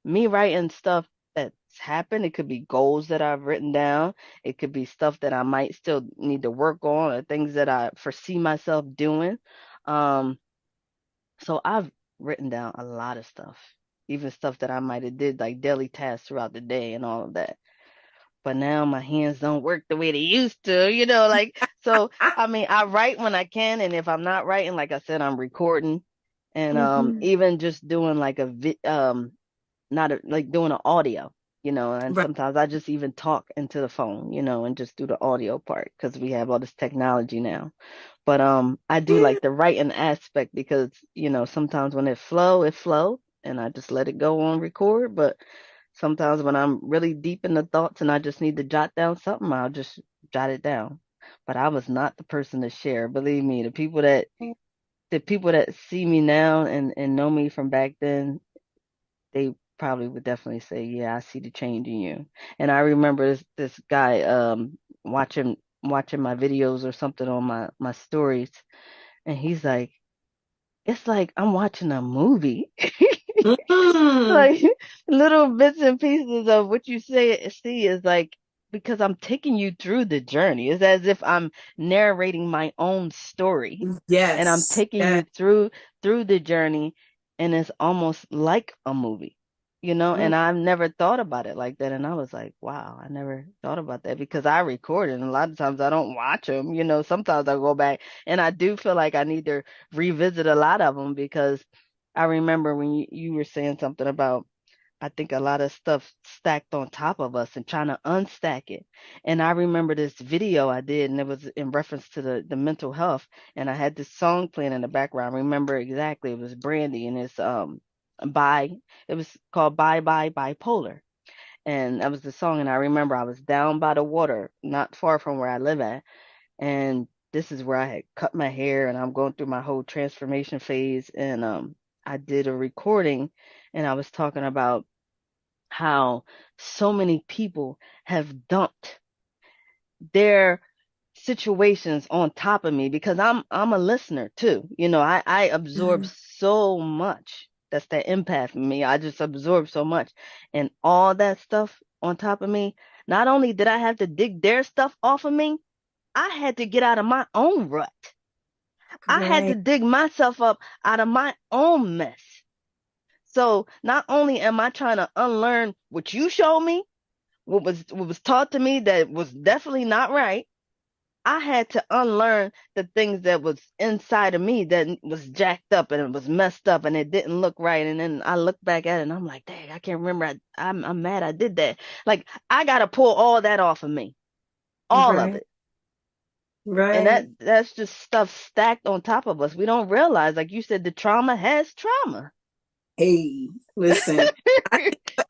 [SPEAKER 2] me writing stuff that's happened. It could be goals that I've written down. It could be stuff that I might still need to work on, or things that I foresee myself doing. So I've written down a lot of stuff, even stuff that I might have did like daily tasks throughout the day and all of that. But now my hands don't work the way they used to, like, so I mean, I write when I can, and if I'm not writing, like I said, I'm recording, and
[SPEAKER 1] Mhm.
[SPEAKER 2] even just doing like not like doing an audio, and
[SPEAKER 1] Right.
[SPEAKER 2] sometimes I just even talk into the phone, and just do the audio part because we have all this technology now. But I do
[SPEAKER 1] Yeah.
[SPEAKER 2] like the writing aspect because, sometimes when it flow and I just let it go on record, but sometimes when I'm really deep in the thoughts and I just need to jot down something, I'll just jot it down. But I was not the person to share. Believe me, the people that see me now and know me from back then, they probably would definitely say, "Yeah, I see the change in you." And I remember this guy watching my videos or something on my stories, and he's like, "It's like I'm watching a movie."
[SPEAKER 1] Mhm.
[SPEAKER 2] Like little bits and pieces of what you see is like because I'm taking you through the journey. It's as if I'm narrating my own story and I'm
[SPEAKER 1] Yes.
[SPEAKER 2] taking
[SPEAKER 1] Yes.
[SPEAKER 2] you through the journey, and it's almost like a movie.
[SPEAKER 1] Mm.
[SPEAKER 2] And I've never thought about it like that. And I was like, wow, I never thought about that because I record it. And a lot of times I don't watch them. Sometimes I go back and I do feel like I need to revisit a lot of them because I remember when you were saying something about, I think a lot of stuff stacked on top of us and trying to unstack it. And I remember this video I did, and it was in reference to the mental health. And I had this song playing in the background. I remember exactly. It was Brandy, and by, it was called Bye Bye Bipolar. And that was the song. And I remember I was down by the water, not far from where I live at. And this is where I had cut my hair and I'm going through my whole transformation phase. And I did a recording and I was talking about how so many people have dumped their situations on top of me because I'm a listener too. I absorb
[SPEAKER 1] Mhm.
[SPEAKER 2] so much. That's the empath in me. I just absorb so much. And all that stuff on top of me, not only did I have to dig their stuff off of me, I had to get out of my own rut. I had to
[SPEAKER 1] Right.
[SPEAKER 2] dig myself up out of my own mess. So not only am I trying to unlearn what you showed me, what was taught to me that was definitely not right, I had to unlearn the things that was inside of me that was jacked up and it was messed up and it didn't look right. And then I look back at it and I'm like, dang, I can't remember. I'm mad I did that. Like I gotta pull all that off of me, all of
[SPEAKER 1] Right.
[SPEAKER 2] it. And
[SPEAKER 1] Right.
[SPEAKER 2] that's just stuff stacked on top of us. We don't realize, like you said, the trauma has trauma.
[SPEAKER 1] Hey, listen.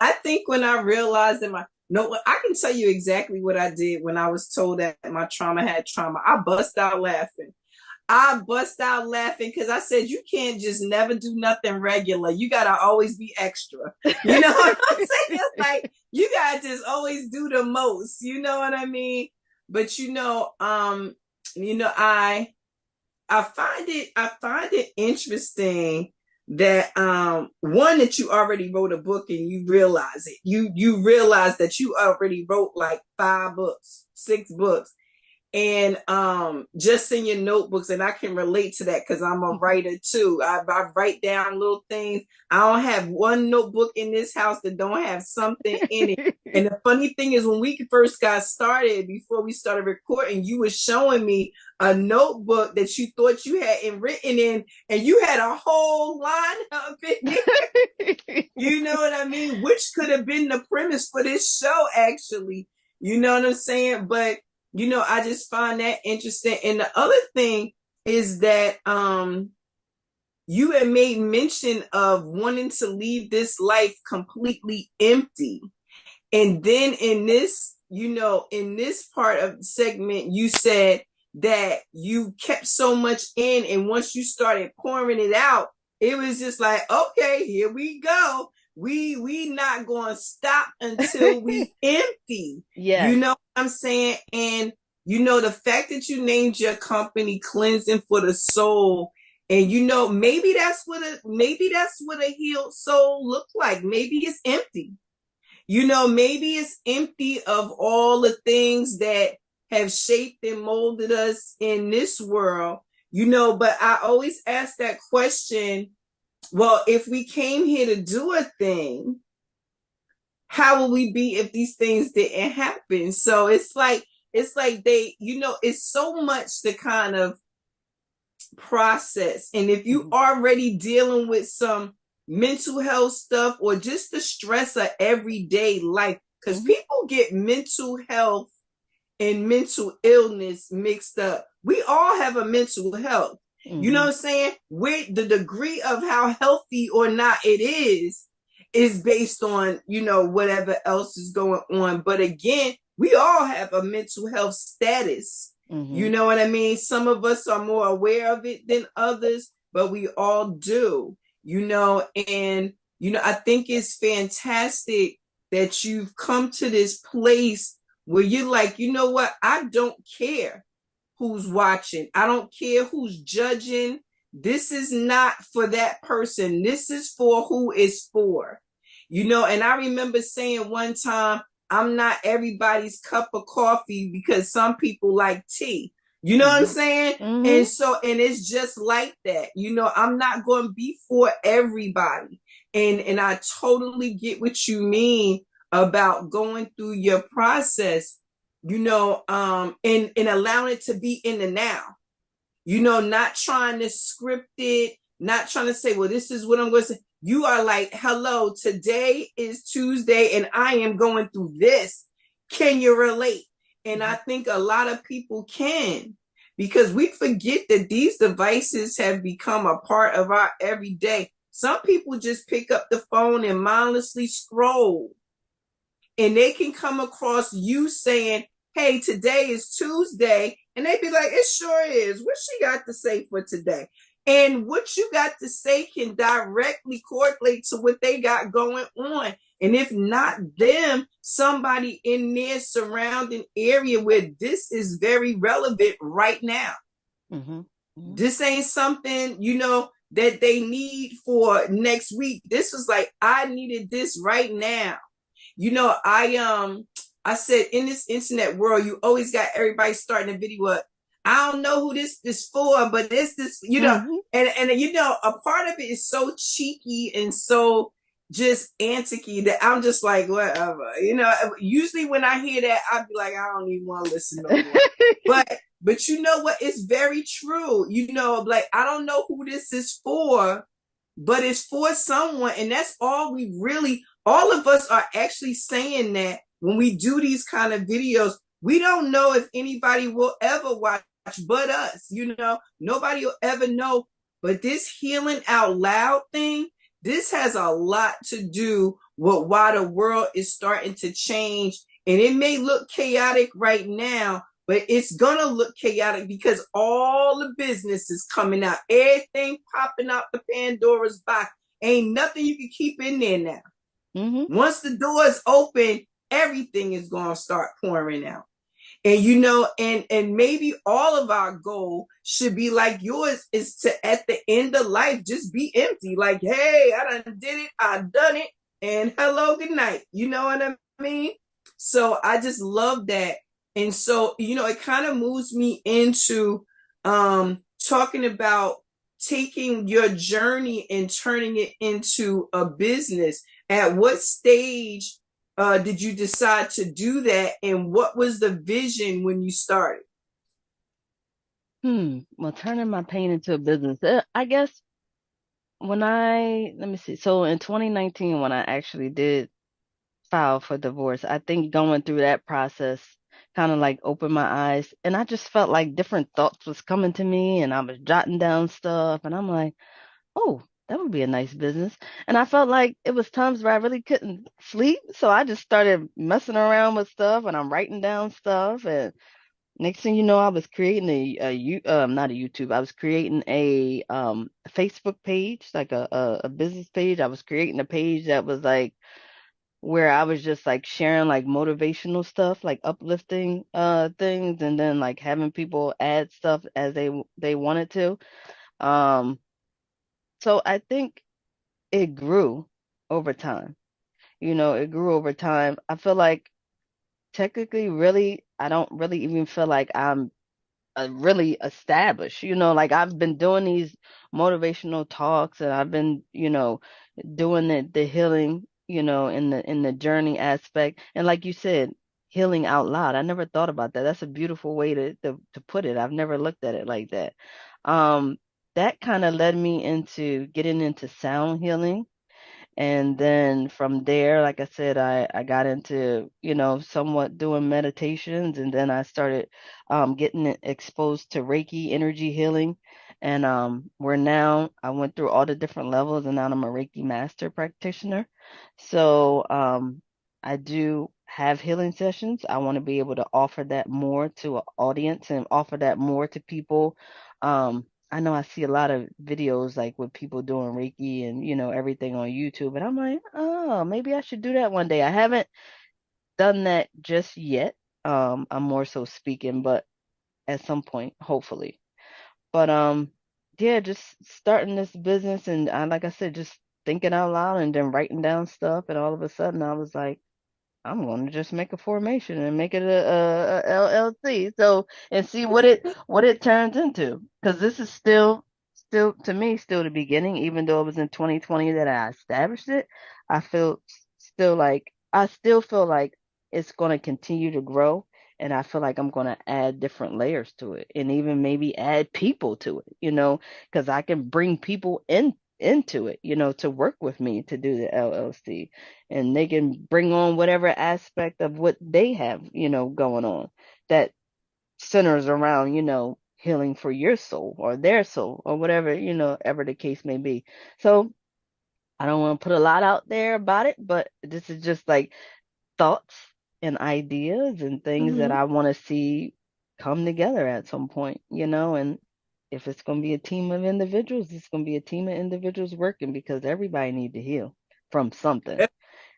[SPEAKER 1] I think when I realized that my no, I can tell you exactly what I did when I was told that my trauma had trauma. I bust out laughing. I bust out laughing because I said, you can't just never do nothing regular. You got to always be extra. You know what I'm saying? It's like, you got to just always do the most. You know what I mean? But, I find it interesting that one that you already wrote a book and you realize it. You realize that you already wrote like 5 books, 6 books, and just in your notebooks. And I can relate to that because I'm a writer too. I write down little things. I don't have one notebook in this house that don't have something in it. And the funny thing is, when we first got started, before we started recording, you were showing me a notebook that you thought you had written in, and you had a whole line of it. You know what I mean? Which could have been the premise for this show, actually. You know what I'm saying? But I just find that interesting. And the other thing is that you had made mention of wanting to leave this life completely empty. And then in this part of the segment, you said that you kept so much in, and once you started pouring it out, it was just like, okay, here we go. We not going to stop until we empty. You
[SPEAKER 2] Yes.
[SPEAKER 1] know what I'm saying? And the fact that you named your company Cleansing for the Soul, and maybe that's what a healed soul looks like. Maybe it's empty. Maybe it's empty of all the things that have shaped and molded us in this world. But I always ask that question, well, if we came here to do a thing, how will we be if these things didn't happen? So it's like it's so much to kind of process. And if you already dealing with some mental health stuff or just the stress of everyday life, because people get mental health and mental illness mixed up. We all have a mental health. You know what I'm saying? With the degree of how healthy or not it is based on, whatever else is going on. But again, we all have a mental health status. You know what I mean? Some of us are more aware of it than others, but we all do, and, I think it's fantastic that you've come to this place where you're like, you know what? I don't care who's watching. I don't care who's judging. This is not for that person. This is for who it's for. And I remember saying one time, I'm not everybody's cup of coffee because some people like tea. You know what I'm saying? And it's just like that. I'm not going to be for everybody. And I totally get what you mean about going through your process, and allowing it to be in the now, not trying to script it, not trying to say, well, this is what I'm going to say. You are like, hello, today is Tuesday and I am going through this. Can you relate? And I think a lot of people can, because we forget that these devices have become a part of our everyday. Some people just pick up the phone and mindlessly scroll, and they can come across you saying, hey, today is Tuesday. And they be like, it sure is. What she got to say for today? And what you got to say can directly correlate to what they got going on. And if not them, somebody in their surrounding area where this is very relevant right now. This ain't something, that they need for next week. This was like, I needed this right now. I said, in this internet world, you always got everybody starting a video up. I don't know who this is for, but this, and a part of it is so cheeky and so just anticky that I'm just like, whatever. Usually when I hear that, I'd be like, I don't even want to listen no more. But you know what? It's very true. Like, I don't know who this is for, but it's for someone. And that's all all of us are actually saying that when we do these kind of videos. We don't know if anybody will ever watch but us. Nobody will ever know. But this healing out loud thing, this has a lot to do with why the world is starting to change. And it may look chaotic right now, but it's going to look chaotic because all the business is coming out. Everything popping out the Pandora's box. Ain't nothing you can keep in there now. Once the doors open, everything is going to start pouring out. And and maybe all of our goal should be like yours, is to, at the end of life, just be empty. Like, hey, I done did it. I done it. And hello, good night. You know what I mean? So I just love that. And so, it kind of moves me into talking about taking your journey and turning it into a business. At what stage did you decide to do that, and what was the vision when you started?
[SPEAKER 2] Well, turning my pain into a business. I guess let me see. So in 2019, when I actually did file for divorce, I think going through that process kind of like opened my eyes, and I just felt like different thoughts was coming to me, and I was jotting down stuff, and I'm like, oh, that would be a nice business. And I felt like it was times where I really couldn't sleep. So I just started messing around with stuff, and I'm writing down stuff. And next thing you know, I was creating not a YouTube. I was creating a Facebook page, like a business page. I was creating a page that was like where I was just like sharing like motivational stuff, like uplifting things, and then like having people add stuff as they wanted to. Um so I think it grew over time. It grew over time. I feel like technically, really, I don't really even feel like I'm really established. Like I've been doing these motivational talks, and I've been, doing the healing, in the journey aspect. And like you said, healing out loud. I never thought about that. That's a beautiful way to put it. I've never looked at it like that. Um, that kind of led me into getting into sound healing. And then from there, like I said, I got into, somewhat doing meditations. And then I started getting exposed to Reiki energy healing. And where now I went through all the different levels, and now I'm a Reiki Master Practioner. So I do have healing sessions. I want to be able to offer that more to an audience and offer that more to people. I know I see a lot of videos like with people doing Reiki and, everything on YouTube. And I'm like, oh, maybe I should do that one day. I haven't done that just yet. I'm more so speaking, but at some point, hopefully. But yeah, just starting this business, and like I said, just thinking out loud and then writing down stuff. And all of a sudden I was like, I'm going to just make a formation and make it a LLC. So, and see what it turns into. Because this is still to me still the beginning. Even though it was in 2020 that I established it, I feel I still feel like it's going to continue to grow, and I feel like I'm going to add different layers to it, and even maybe add people to it. Because I can bring people into it, to work with me to do the LLC, and they can bring on whatever aspect of what they have, going on that centers around, healing for your soul or their soul or whatever, ever the case may be. So I don't want to put a lot out there about it, but this is just like thoughts and ideas and things that
[SPEAKER 1] Mm-hmm.
[SPEAKER 2] I want to see come together at some point, and if it's going to be a team of individuals, it's going to be a team of individuals working, because everybody need to heal from something.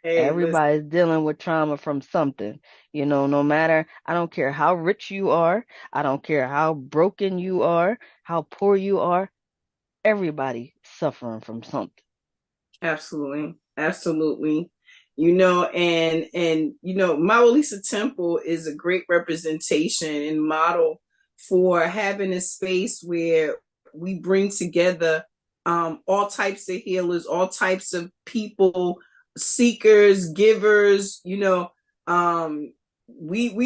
[SPEAKER 1] Hey, listen.
[SPEAKER 2] Everybody's dealing with trauma from something. No matter, I don't care how rich you are, I don't care how broken you are, how poor you are, everybody suffering from something.
[SPEAKER 1] Absolutely. Absolutely. And MaWu Lisa Temple is a great representation and model for having a space where we bring together all types of healers, all types of people, seekers, givers, we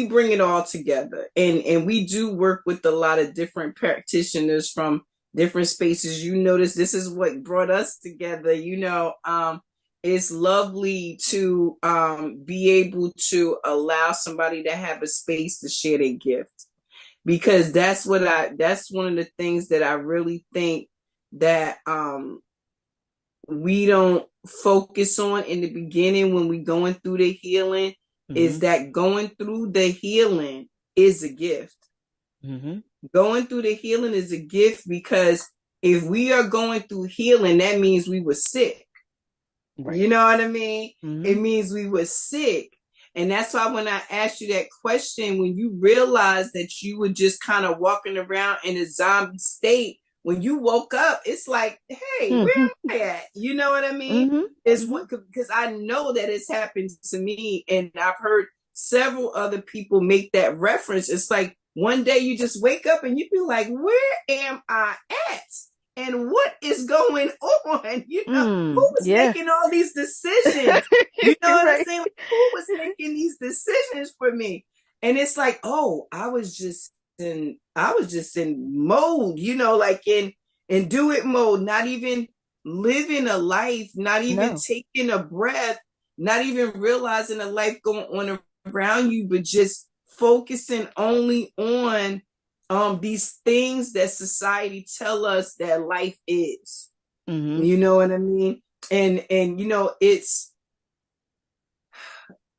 [SPEAKER 1] bring it all together. And we do work with a lot of different practitioners from different spaces. Notice this is what brought us together. It's lovely to be able to allow somebody to have a space to share their gift, because that's one of the things that I really think that we don't focus on in the beginning when we going through the healing,
[SPEAKER 2] Mm-hmm.
[SPEAKER 1] is that going through the healing is a gift.
[SPEAKER 2] Mm-hmm.
[SPEAKER 1] Going through the healing is a gift, because if we are going through healing, that means we were sick.
[SPEAKER 2] Right.
[SPEAKER 1] You know what I mean? It
[SPEAKER 2] Mm-hmm.
[SPEAKER 1] means we were sick. And that's why when I asked you that question, when you realized that you were just kind of walking around in a zombie state, when you woke up, it's like, hey, where am
[SPEAKER 2] Mm-hmm.
[SPEAKER 1] I at? You know what I mean?
[SPEAKER 2] Mm-hmm.
[SPEAKER 1] It's
[SPEAKER 2] Mm-hmm.
[SPEAKER 1] what, because I know that it's happened to me, and I've heard several other people make that reference. It's like one day you just wake up and you be like, where am I at? And what is going on? Who was
[SPEAKER 2] Yeah.
[SPEAKER 1] making all these decisions? You know what I'm
[SPEAKER 2] Right.
[SPEAKER 1] saying? Who was making these decisions for me? And it's like, oh, I was just in mode, like in do it mode, not even living a life, not even
[SPEAKER 2] No.
[SPEAKER 1] taking a breath, not even realizing a life going on around you, but just focusing only on these things that society tell us that life is.
[SPEAKER 2] Mm-hmm.
[SPEAKER 1] You know what I mean? And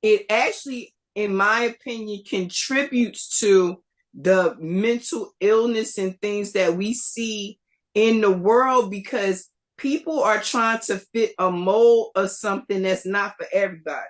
[SPEAKER 1] it actually, in my opinion, contributes to the mental illness and things that we see in the world, because people are trying to fit a mold of something that's not for everybody.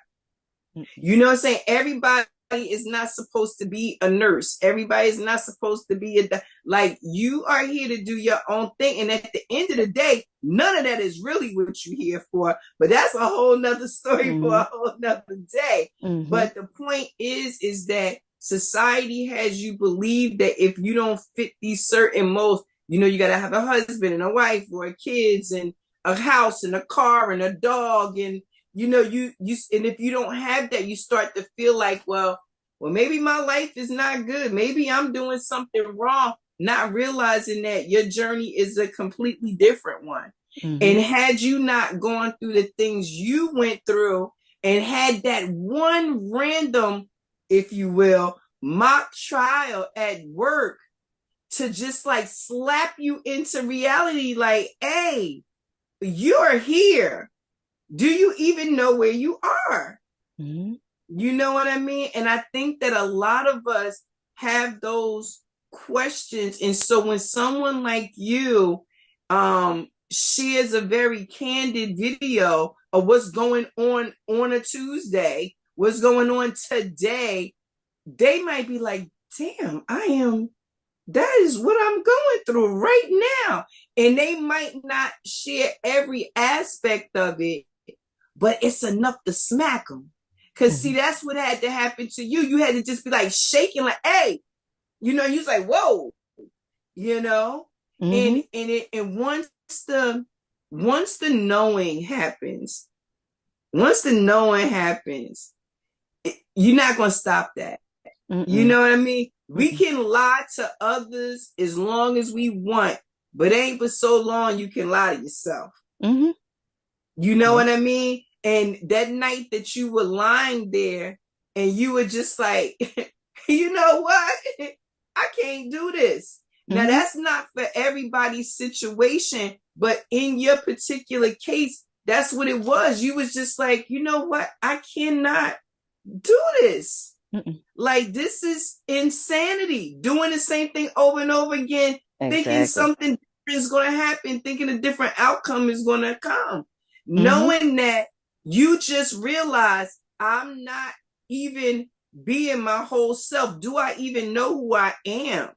[SPEAKER 2] Mm-hmm.
[SPEAKER 1] You know what I'm saying? Everybody is not supposed to be a nurse. Everybody is not supposed to be like, you are here to do your own thing. And at the end of the day, none of that is really what you're here for. But that's a whole nother story for
[SPEAKER 2] Mm-hmm.
[SPEAKER 1] a whole nother day.
[SPEAKER 2] Mm-hmm.
[SPEAKER 1] But the point is that society has you believe that if you don't fit these certain molds, you got to have a husband and a wife or kids and a house and a car and a dog. And, and if you don't have that, you start to feel like, well, maybe my life is not good. Maybe I'm doing something wrong, not realizing that your journey is a completely different one. And had you not gone through the things you went through and had that one random, if you will, mock trial at work to just like slap you into reality, like, hey, you're here. Do you even know where you are? You know what I mean? And I think that a lot of us have those questions. And so when someone like you shares a very candid video of what's going on a Tuesday, what's going on today, they might be like, damn, that is what I'm going through right now. And they might not share every aspect of it, but it's enough to smack them. Because see, that's what had to happen to you. You had to just be like shaking, like, hey, you was like, whoa, and once the knowing happens, you're not gonna stop that. You know what I mean? We can lie to others as long as we want, but ain't for so long you can lie to yourself. You know what I mean? And that night that you were lying there and you were just like, you know what? I can't do this. Now, that's not for everybody's situation, but in your particular case, that's what it was. You was just like, you know what? I cannot do this. Like, this is insanity. Doing the same thing over and over again, thinking something different is going to happen, thinking a different outcome is going to come. Knowing that you just realize I'm not even being my whole self. Do I even know who I am?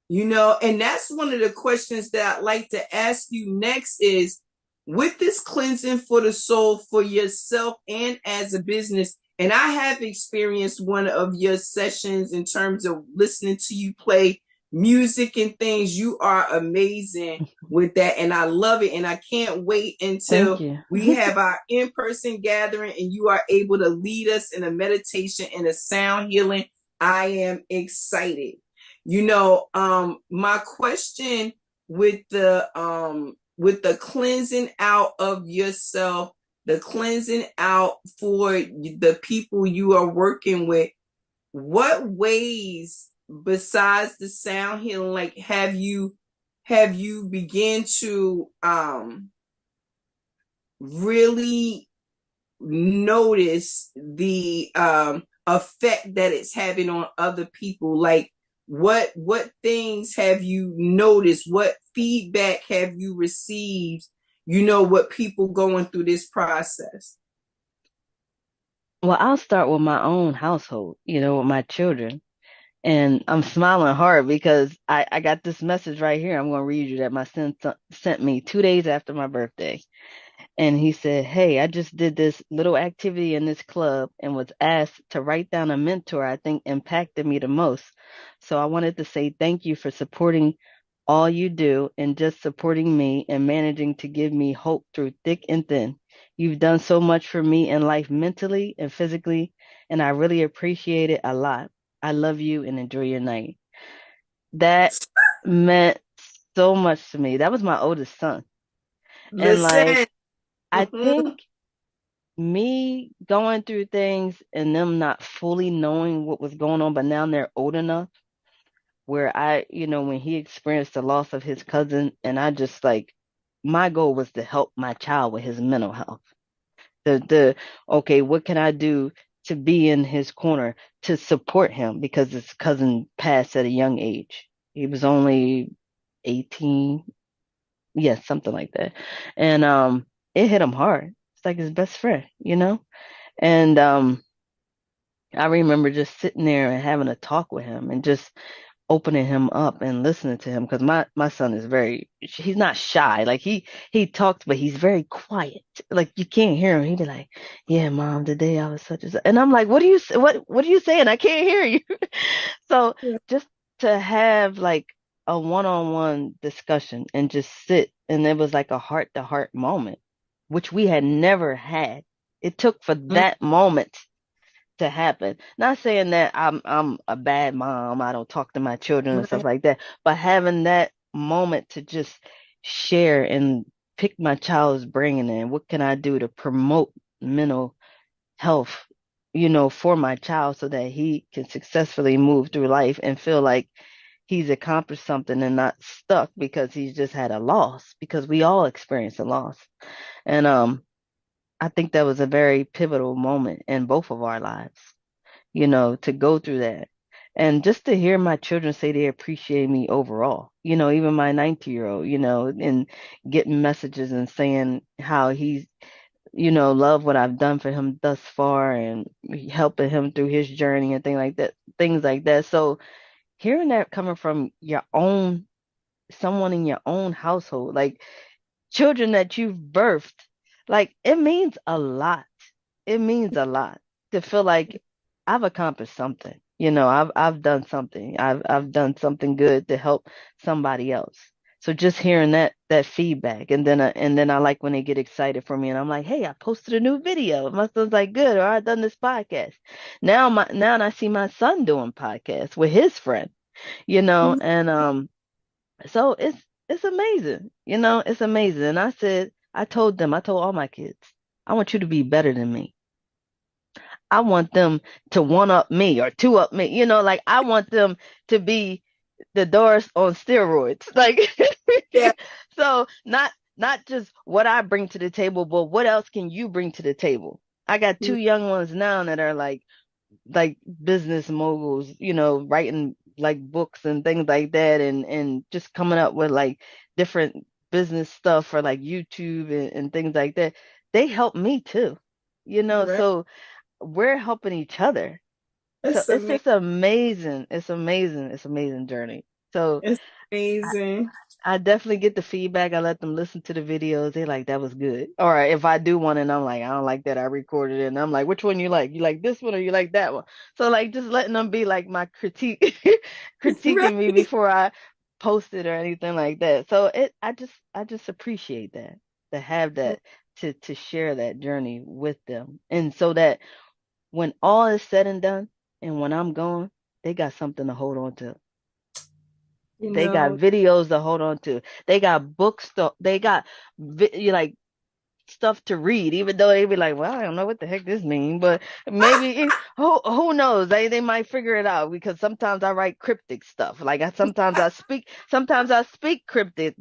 [SPEAKER 1] And that's one of the questions that I'd like to ask you next is, with this cleansing for the soul, for yourself and as a business, and I have experienced one of your sessions in terms of listening to you play music and things. You are amazing with that, and I love it, and I can't wait until we have our in-person gathering and you are able to lead us in a meditation and a sound healing. I am excited. My question with the cleansing out of yourself, the cleansing out for the people you are working with, what ways besides the sound healing, like have you began to really notice the effect that it's having on other people? Like what things have you noticed? What feedback have you received? What people going through this process?
[SPEAKER 2] Well, I'll start with my own household, with my children. And I'm smiling hard because I got this message right here. I'm going to read you that my son sent me 2 days after my birthday. And he said, hey, I just did this little activity in this club and was asked to write down a mentor I think impacted me the most. So I wanted to say thank you for supporting all you do and just supporting me and managing to give me hope through thick and thin. You've done so much for me in life mentally and physically, and I really appreciate it a lot. I love you and enjoy your night. That meant so much to me. That was my oldest son. And
[SPEAKER 1] Listen.
[SPEAKER 2] I think me going through things and them not fully knowing what was going on, but now they're old enough where when he experienced the loss of his cousin, and I just my goal was to help my child with his mental health. Okay, what can I do to be in his corner to support him, because his cousin passed at a young age. He was only 18. Yeah, something like that. And it hit him hard. It's like his best friend. And I remember just sitting there and having a talk with him and just opening him up and listening to him, because my son is he's not shy. Like he talks, but he's very quiet. Like you can't hear him. He'd be like, "Yeah, mom, today I was such and such," and I'm like, what are you saying? I can't hear you." So
[SPEAKER 1] Yeah.
[SPEAKER 2] just to have like a one-on-one discussion and just sit, and it was like a heart-to-heart moment, which we had never had. It took for
[SPEAKER 1] Mm,
[SPEAKER 2] that moment to happen. Not saying that I'm a bad mom, I don't talk to my children and stuff
[SPEAKER 1] right.
[SPEAKER 2] like that, but having that moment to just share and pick my child's brain and what can I do to promote mental health, for my child so that he can successfully move through life and feel like he's accomplished something and not stuck because he's just had a loss, because we all experience a loss. And I think that was a very pivotal moment in both of our lives, to go through that. And just to hear my children say they appreciate me overall, even my 90-year-old, and getting messages and saying how he's, love what I've done for him thus far and helping him through his journey and things like that. So hearing that coming from someone in your own household, like children that you've birthed, like it means a lot. It means a lot to feel like I've accomplished something. I've done something. I've done something good to help somebody else. So just hearing that feedback, and then I like when they get excited for me, and I'm like, hey, I posted a new video. My son's like, good, or I done this podcast. Now I see my son doing podcasts with his friend,
[SPEAKER 1] Mhm.
[SPEAKER 2] and so it's amazing. It's amazing. And I told all my kids, I want you to be better than me. I want them to one up me or two up me. Like I want them to be the Doris on steroids. Like
[SPEAKER 1] Yeah.
[SPEAKER 2] so not just what I bring to the table, but what else can you bring to the table? I got two young ones now that are like business moguls, writing like books and things like that, and just coming up with like different business stuff for like YouTube and things like that. They help me too,
[SPEAKER 1] Right.
[SPEAKER 2] so we're helping each other. So
[SPEAKER 1] That's
[SPEAKER 2] it's
[SPEAKER 1] amazing.
[SPEAKER 2] just amazing. It's amazing. It's amazing journey. So
[SPEAKER 1] It's
[SPEAKER 2] I,
[SPEAKER 1] amazing.
[SPEAKER 2] I definitely get the feedback. I let them listen to the videos. They like, that was good. Or if I do one and I'm like, I don't like that, I recorded it. And I'm like, which one you like? You like this one or you like that one? So like just letting them be like my critiquing me
[SPEAKER 1] Right.
[SPEAKER 2] before I post it or anything like that. So I just appreciate that, to have that, to share that journey with them. And so that when all is said and done and when I'm gone, they got something to hold on to.
[SPEAKER 1] You
[SPEAKER 2] They got
[SPEAKER 1] know,
[SPEAKER 2] videos to hold on to. They got books they got like stuff to read, even though they be like, well, I don't know what the heck this mean, but maybe who knows? They might figure it out, because sometimes I write cryptic stuff. Like sometimes I speak cryptic.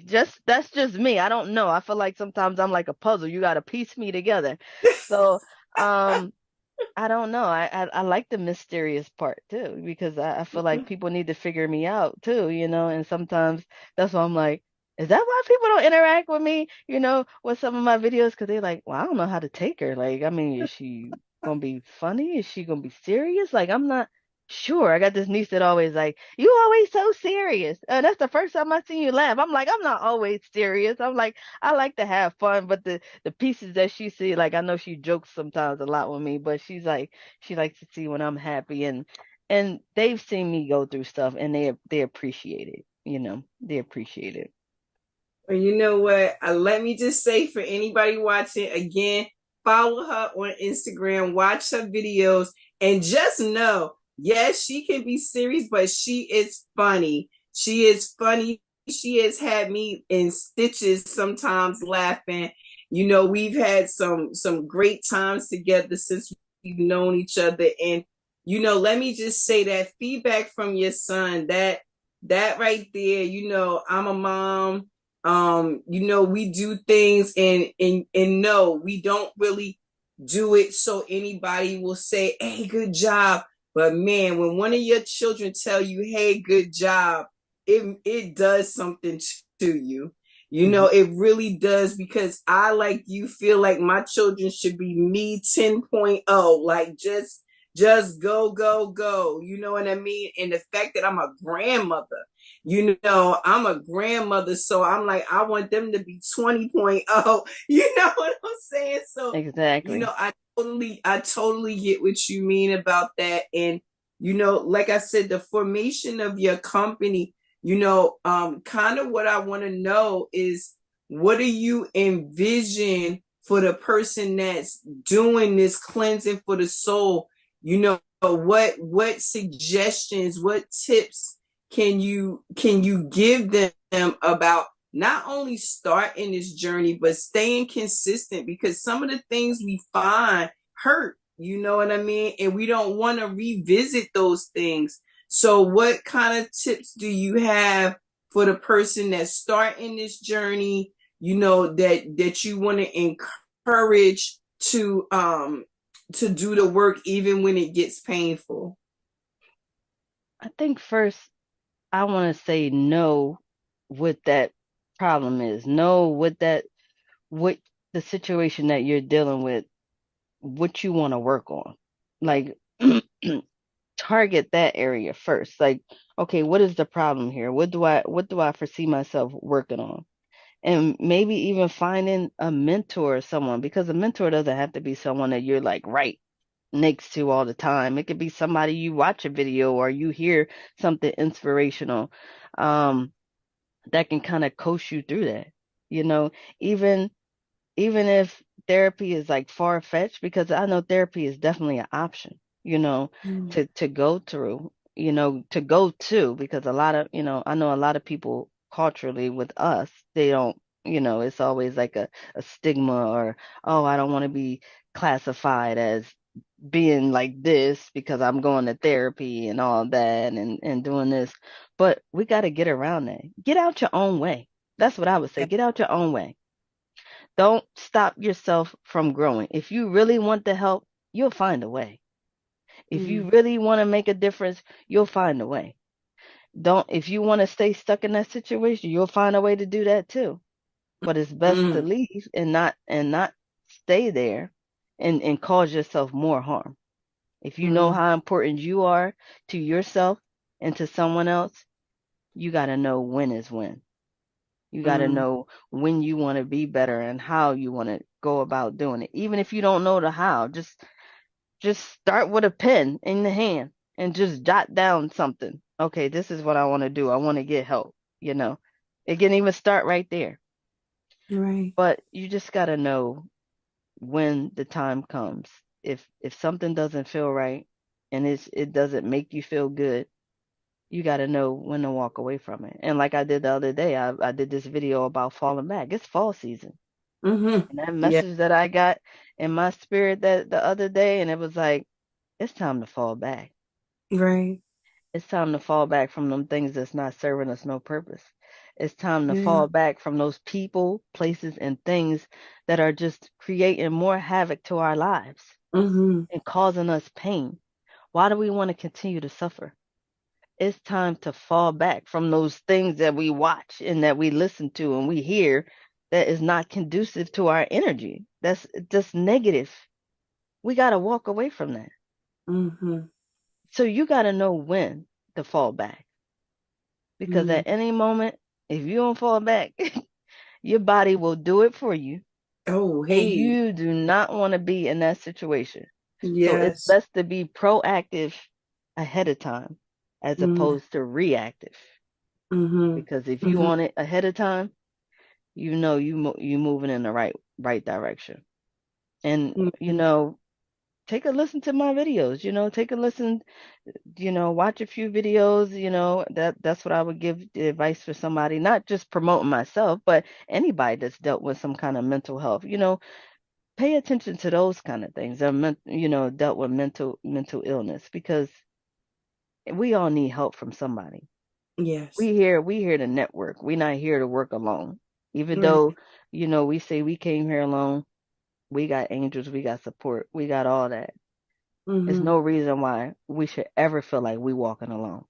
[SPEAKER 2] Just that's just me. I don't know. I feel like sometimes I'm like a puzzle. You got to piece me together. So, um I don't know. I like the mysterious part too, because I feel like people need to figure me out too, and sometimes that's why I'm like, is that why people don't interact with me, with some of my videos? Because they're like, well, I don't know how to take her. Like, I mean, is she gonna be funny? Is she gonna be serious? Like, I'm not sure. I got this niece that always like, you always so serious. That's the first time I seen you laugh. I'm like, I'm not always serious. I'm like, I like to have fun, but the pieces that she see, like I know she jokes sometimes a lot with me, but she likes to see when I'm happy, and they've seen me go through stuff, and they appreciate it. They appreciate it.
[SPEAKER 1] well, you know what? Let me just say for anybody watching again, follow her on Instagram, watch her videos, and just know, yes, she can be serious, but she is funny. She is funny. She has had me in stitches sometimes laughing. We've had some great times together since we've known each other. And let me just say that feedback from your son, that right there, I'm a mom. We do things, and no, we don't really do it so anybody will say, hey, good job. But man, when one of your children tell you, hey, good job, it does something to you.
[SPEAKER 2] Mhm.
[SPEAKER 1] It really does, because I, like you, feel like my children should be me 10.0, like just go, go, go. You know what I mean? And the fact that I'm a grandmother, I'm a grandmother. So I'm like, I want them to be 20.0. You know what I'm saying? So,
[SPEAKER 2] Exactly.
[SPEAKER 1] I totally get what you mean about that. And, like I said, the formation of your company, kind of what I want to know is, what do you envision for the person that's doing this cleansing for the soul? What suggestions, what tips can you give them about not only starting this journey but staying consistent, because some of the things we find hurt, you know what I mean, and we don't want to revisit those things. So what kind of tips do you have for the person that's starting this journey, that you want to encourage to do the work even when it gets painful?
[SPEAKER 2] I think first I want to say know what that problem is. Know what the situation that you're dealing with, what you want to work on. Like target that area first. Like, okay, what is the problem here? What do I foresee myself working on? And maybe even finding a mentor or someone, because a mentor doesn't have to be someone that you're like right next to all the time. It could be somebody you watch a video or you hear something inspirational, um, that can kind of coach you through that. You know, even even if therapy is like far fetched, because I know therapy is definitely an option,
[SPEAKER 1] Mm.
[SPEAKER 2] to go through, to go to, because a lot of, I know a lot of people culturally with us, they don't, it's always like a stigma or, oh, I don't want to be classified as being like this because I'm going to therapy and all that and doing this. But we got to get around that. Get out your own way. That's what I would say. Get out your own way. Don't stop yourself from growing. If you really want the help, you'll find a way. If you
[SPEAKER 1] Mm.
[SPEAKER 2] really want to make a difference, you'll find a way. Don't, if you want to stay stuck in that situation, you'll find a way to do that too. But it's best to
[SPEAKER 1] Mm.
[SPEAKER 2] leave and not stay there and cause yourself more harm. If you know
[SPEAKER 1] Mm.
[SPEAKER 2] how important you are to yourself and to someone else, you got to know when is when. You got to
[SPEAKER 1] Mm.
[SPEAKER 2] know when you want to be better and how you want to go about doing it. Even if you don't know the how, just start with a pen in the hand and just jot down something. Okay, this is what I want to do. I want to get help, you know. It can even start right there.
[SPEAKER 1] Right.
[SPEAKER 2] But you just got to know when the time comes. If something doesn't feel right and it doesn't make you feel good, you got to know when to walk away from it. And like I did the other day, I did this video about falling back. It's fall season.
[SPEAKER 1] Mm-hmm.
[SPEAKER 2] And that
[SPEAKER 1] Yeah.
[SPEAKER 2] message that I got in my spirit that the other day, and it was like, it's time to fall back.
[SPEAKER 1] Right.
[SPEAKER 2] It's time to fall back from them things that's not serving us no purpose. It's time to
[SPEAKER 1] Yeah.
[SPEAKER 2] fall back from those people, places, and things that are just creating more havoc to our lives
[SPEAKER 1] Mm-hmm.
[SPEAKER 2] and causing us pain. Why do we want to continue to suffer? It's time to fall back from those things that we watch and that we listen to and we hear that is not conducive to our energy. That's just negative. We got to walk away from that.
[SPEAKER 1] Mm-hmm.
[SPEAKER 2] So you got to know when to fall back, because
[SPEAKER 1] Mm.
[SPEAKER 2] at any moment, if you don't fall back, your body will do it for you.
[SPEAKER 1] Oh,
[SPEAKER 2] And
[SPEAKER 1] hey.
[SPEAKER 2] you do not want to be in that situation. So it's
[SPEAKER 1] Yes.
[SPEAKER 2] best to be proactive ahead of time as
[SPEAKER 1] Mm.
[SPEAKER 2] opposed to reactive.
[SPEAKER 1] Mm-hmm.
[SPEAKER 2] Because if you
[SPEAKER 1] Mm-hmm.
[SPEAKER 2] want it ahead of time, you know you moving in the right direction. And
[SPEAKER 1] Mm-hmm.
[SPEAKER 2] take a listen to my videos. Take a listen. Watch a few videos. That's what I would give the advice for somebody, not just promoting myself, but anybody that's dealt with some kind of mental health. Pay attention to those kind of things. Or dealt with mental illness, because we all need help from somebody.
[SPEAKER 1] Yes.
[SPEAKER 2] We here to network. We're not here to work alone. Even
[SPEAKER 1] Right.
[SPEAKER 2] though, we say we came here alone, we got angels, we got support, we got all that. There's
[SPEAKER 1] Mm-hmm.
[SPEAKER 2] no reason why we should ever feel like we walking alone.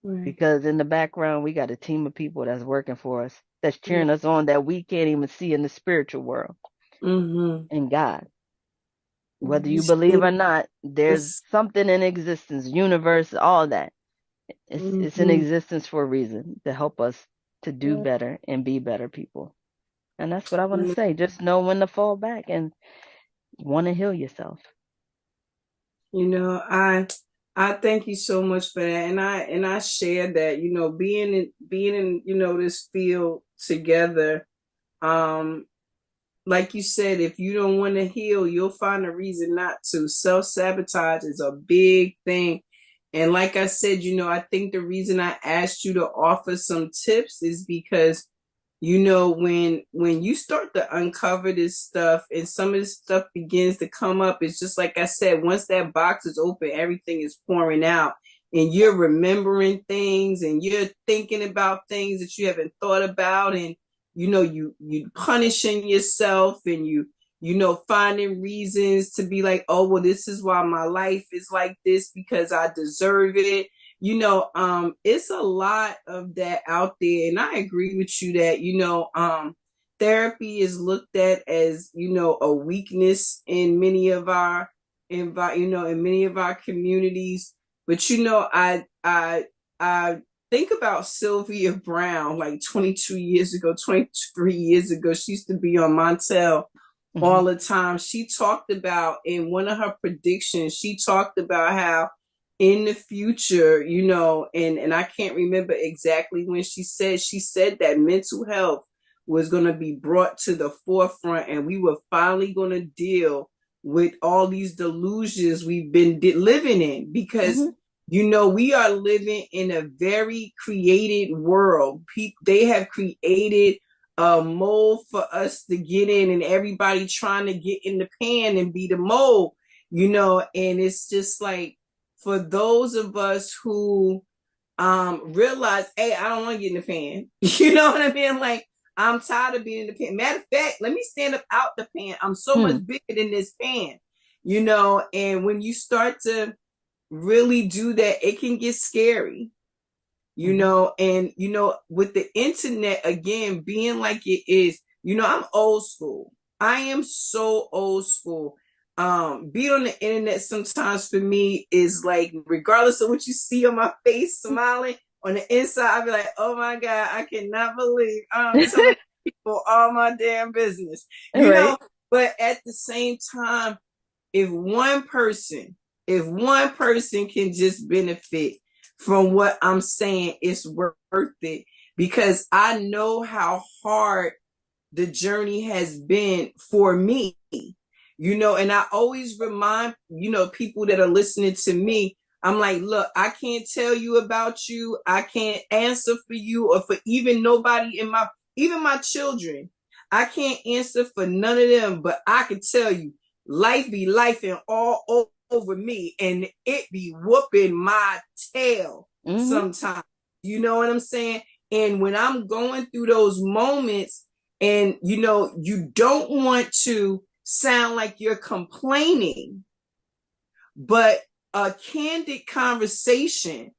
[SPEAKER 1] Right.
[SPEAKER 2] Because in the background, we got a team of people that's working for us, that's
[SPEAKER 1] Yeah.
[SPEAKER 2] cheering us on, that we can't even see in the spiritual world
[SPEAKER 1] Mm-hmm.
[SPEAKER 2] and God. Whether you believe
[SPEAKER 1] You
[SPEAKER 2] or not, there's
[SPEAKER 1] Yes.
[SPEAKER 2] something in existence, universe, all that. It's in
[SPEAKER 1] Mhm.
[SPEAKER 2] existence for a reason, to help us to do better and be better people. And that's what I want to say. Just know when to fall back and want to heal yourself.
[SPEAKER 1] You know, I thank you so much for that, and I share that. You know, being in this field together. Um, like you said, if you don't want to heal, you'll find a reason not to. Self-sabotage is a big thing. And like I said, I think the reason I asked you to offer some tips is because, when you start to uncover this stuff and some of this stuff begins to come up, it's just like I said, once that box is open, everything is pouring out. And you're remembering things and you're thinking about things that you haven't thought about, and you punishing yourself, and finding reasons to be like, oh well, this is why my life is like this, because I deserve it. It's a lot of that out there, and I agree with you that therapy is looked at as a weakness in many of our in many of our communities. But I think about Sylvia Brown, like 22 years ago, 23 years ago. She used to be on Montel
[SPEAKER 2] Mm-hmm.
[SPEAKER 1] all the time. She talked about, in one of her predictions, she talked about how in the future, and I can't remember exactly when she said that mental health was going to be brought to the forefront, and we were finally going to deal with all these delusions we've been living in, because
[SPEAKER 2] Mm-hmm.
[SPEAKER 1] we are living in a very created world. They have created a mold for us to get in, and everybody trying to get in the pan and be the mold, and it's just like, for those of us who realize, hey, I don't want to get in the pan. You know what I mean? Like, I'm tired of being in the pan. Matter of fact, let me stand up out the pan. I'm so much
[SPEAKER 2] Hmm.
[SPEAKER 1] bigger than this pan, and when you start to really do that, it can get scary,
[SPEAKER 2] Mm-hmm.
[SPEAKER 1] and with the internet again being like it is, I'm old school. I am so old school. Being on the internet sometimes for me is like, regardless of what you see on my face smiling, on the inside I'll be like, oh my god, I cannot believe I'm telling people all my damn business,
[SPEAKER 2] All right.
[SPEAKER 1] but at the same time, if one person if one person can just benefit from what I'm saying, it's worth it, because I know how hard the journey has been for me, and I always remind, people that are listening to me, I'm like, look, I can't tell you about you. I can't answer for you or for even nobody even my children. I can't answer for none of them, but I can tell you, life be life and all over me, and it be whooping my tail
[SPEAKER 2] Mm-hmm.
[SPEAKER 1] sometimes. You know what I'm saying? And when I'm going through those moments, and you don't want to sound like you're complaining, but a candid conversation,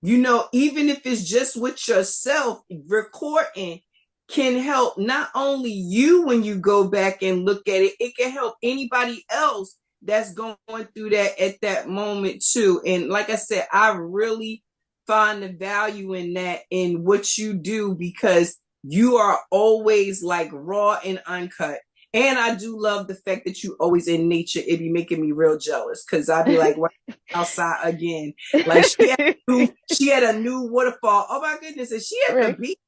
[SPEAKER 1] even if it's just with yourself, recording can help not only you when you go back and look at it, it can help anybody else that's going through that at that moment too. And like I said, I really find the value in that, in what you do, because you are always like raw and uncut. And I do love the fact that you always in nature. It be making me real jealous, because I'd be like, wow, outside again. Like, she had a new waterfall. Oh my goodness. And she had the
[SPEAKER 2] Right.
[SPEAKER 1] beach.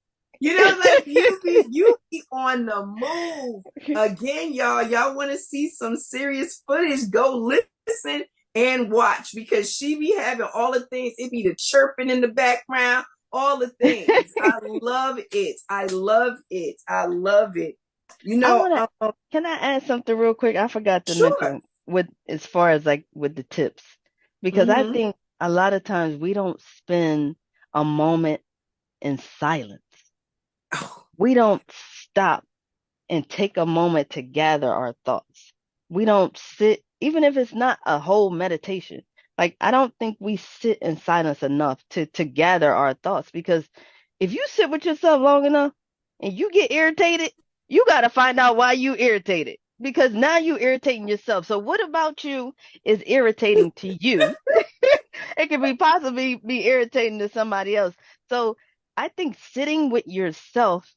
[SPEAKER 1] Like, you be on the move again, y'all. Y'all want to see some serious footage? Go listen and watch, because she be having all the things. It be the chirping in the background, all the things. I love it. I love it. I love it. You
[SPEAKER 2] I
[SPEAKER 1] know,
[SPEAKER 2] want to, can I add something real quick? I forgot to
[SPEAKER 1] sure.
[SPEAKER 2] mention with, as far as like with the tips, because I
[SPEAKER 1] Mm-hmm.
[SPEAKER 2] think a lot of times we don't spend a moment in silence.
[SPEAKER 1] Oh,
[SPEAKER 2] We don't stop and take a moment to gather our thoughts. We don't sit, even if it's not a whole meditation. Like, I don't think we sit in silence enough to gather our thoughts, because if you sit with yourself long enough and you get irritated, you got to find out why you irritated. because now you irritating yourself. So what about you is irritating to you? It could be possibly be irritating to somebody else. So I think sitting with yourself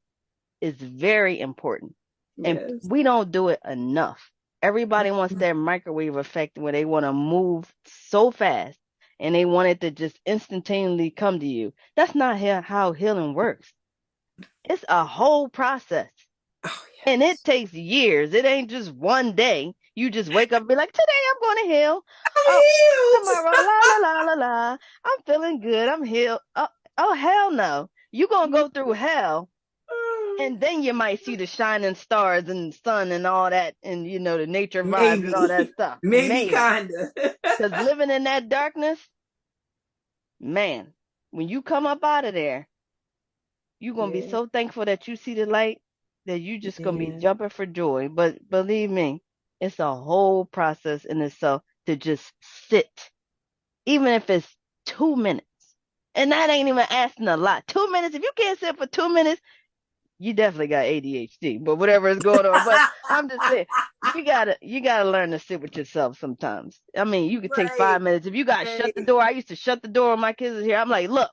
[SPEAKER 2] is very important. And
[SPEAKER 1] Yes.
[SPEAKER 2] we don't do it enough. Everybody wants that microwave effect where they want to move so fast and they want it to just instantaneously come to you. That's not how healing works. It's a whole process.
[SPEAKER 1] Oh,
[SPEAKER 2] And it
[SPEAKER 1] yes.
[SPEAKER 2] takes years. It ain't just one day. You just wake up and be like, today I'm going to heal.
[SPEAKER 1] I'm
[SPEAKER 2] Oh,
[SPEAKER 1] healed.
[SPEAKER 2] tomorrow, la, la, la, la, la. I'm feeling good. I'm healed. Oh, hell no. You're going to go through hell. And then you might see the shining stars and the sun and all that, and the nature vibes and all that
[SPEAKER 1] Maybe.
[SPEAKER 2] stuff.
[SPEAKER 1] Maybe
[SPEAKER 2] Maybe.
[SPEAKER 1] kinda.
[SPEAKER 2] Because living in that darkness, man, when you come up out of there, you're going to be
[SPEAKER 1] Yeah.
[SPEAKER 2] so thankful that you see the light that you just going to be
[SPEAKER 1] Yeah.
[SPEAKER 2] jumping for joy. But believe me, it's a whole process in itself to just sit, even if it's 2 minutes. And that ain't even asking a lot. 2 minutes, if you can't sit for 2 minutes, you definitely got ADHD, but whatever is going on. But I'm just saying, you gotta learn to sit with yourself sometimes. I mean, you could take
[SPEAKER 1] Right.
[SPEAKER 2] 5 minutes. If you got to shut the
[SPEAKER 1] Right.
[SPEAKER 2] door, I used to shut the door when my kids was here. I'm like, look,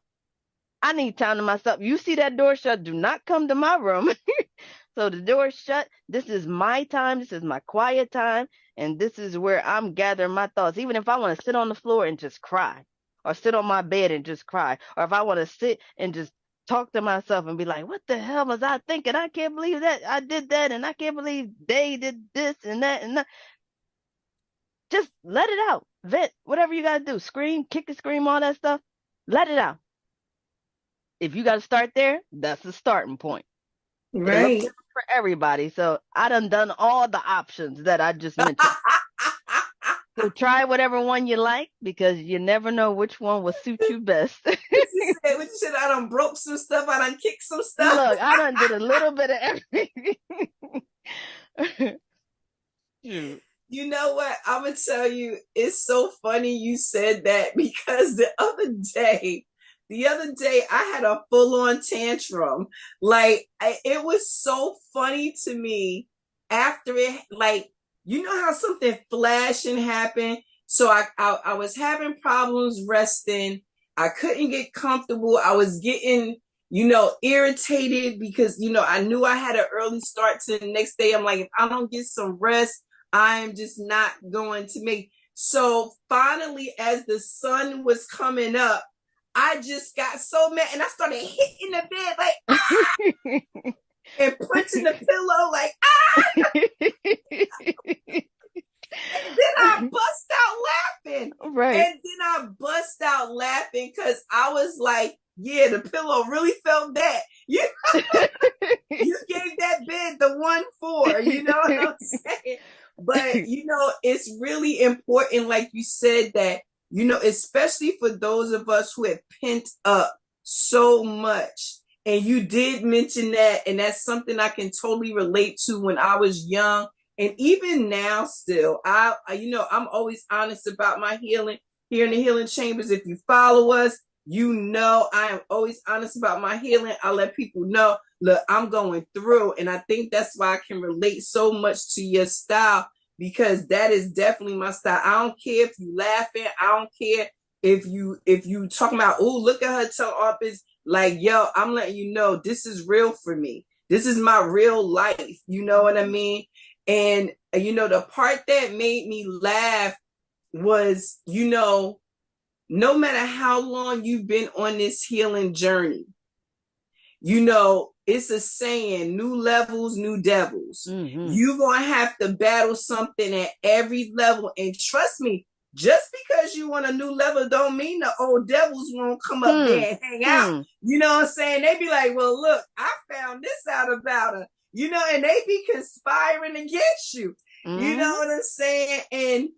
[SPEAKER 2] I need time to myself. You see that door shut, do not come to my room. So the door is shut. This is my time. This is my quiet time. And this is where I'm gathering my thoughts. Even if I want to sit on the floor and just cry, or sit on my bed and just cry, or if I want to sit and just talk to myself and be like, what the hell was I thinking? I can't believe that I did that. And I can't believe they did this and that and that. Just let it out. Vent. Whatever you got to do. Scream, kick and scream, all that stuff. Let it out. If you got to start there, that's the starting point. It looks
[SPEAKER 1] Right.
[SPEAKER 2] different for everybody. So I done all the options that I just mentioned. So try whatever one you like because you never know which one will suit you best.
[SPEAKER 1] What you said, I done broke some stuff, I done kicked some stuff.
[SPEAKER 2] Look, I done did a little bit of everything. Shoot.
[SPEAKER 1] You know what? I'm gonna tell you, it's so funny you said that because the other day I had a full-on tantrum. Like it was so funny to me after it, like you know how something flashing happened. So I was having problems resting. I couldn't get comfortable. I was getting irritated because I knew I had an early start to the next day. I'm like, if I don't get some rest, I'm just not going to make. So finally, as the sun was coming up, I just got so mad and I started hitting the bed like and punching the pillow like and then I bust out laughing.
[SPEAKER 2] Right.
[SPEAKER 1] And then I bust out laughing because I was like, yeah, the pillow really felt that. You gave that bed the 1-4, you know what I'm saying? But it's really important, like you said, that especially for those of us who have pent up so much. And you did mention that, and that's something I can totally relate to when I was young. And even now, still, I'm always honest about my healing here in the healing chambers. If you follow us, I am always honest about my healing. I let people know, look, I'm going through. And I think that's why I can relate so much to your style, because that is definitely my style. I don't care if you laughing. I don't care if you talking about, oh, look at her tell office. Like, yo, I'm letting you know this is real for me. This is my real life. You know what I mean? And the part that made me laugh was, no matter how long you've been on this healing journey, it's a saying, new levels, new devils.
[SPEAKER 2] Mm-hmm.
[SPEAKER 1] You're going to have to battle something at every level. And trust me, just because you want a new level don't mean the old devils won't come up there and hang out. You know what I'm saying? They be like, well, look, I found this out about her. And they be conspiring against you. You know what I'm saying? And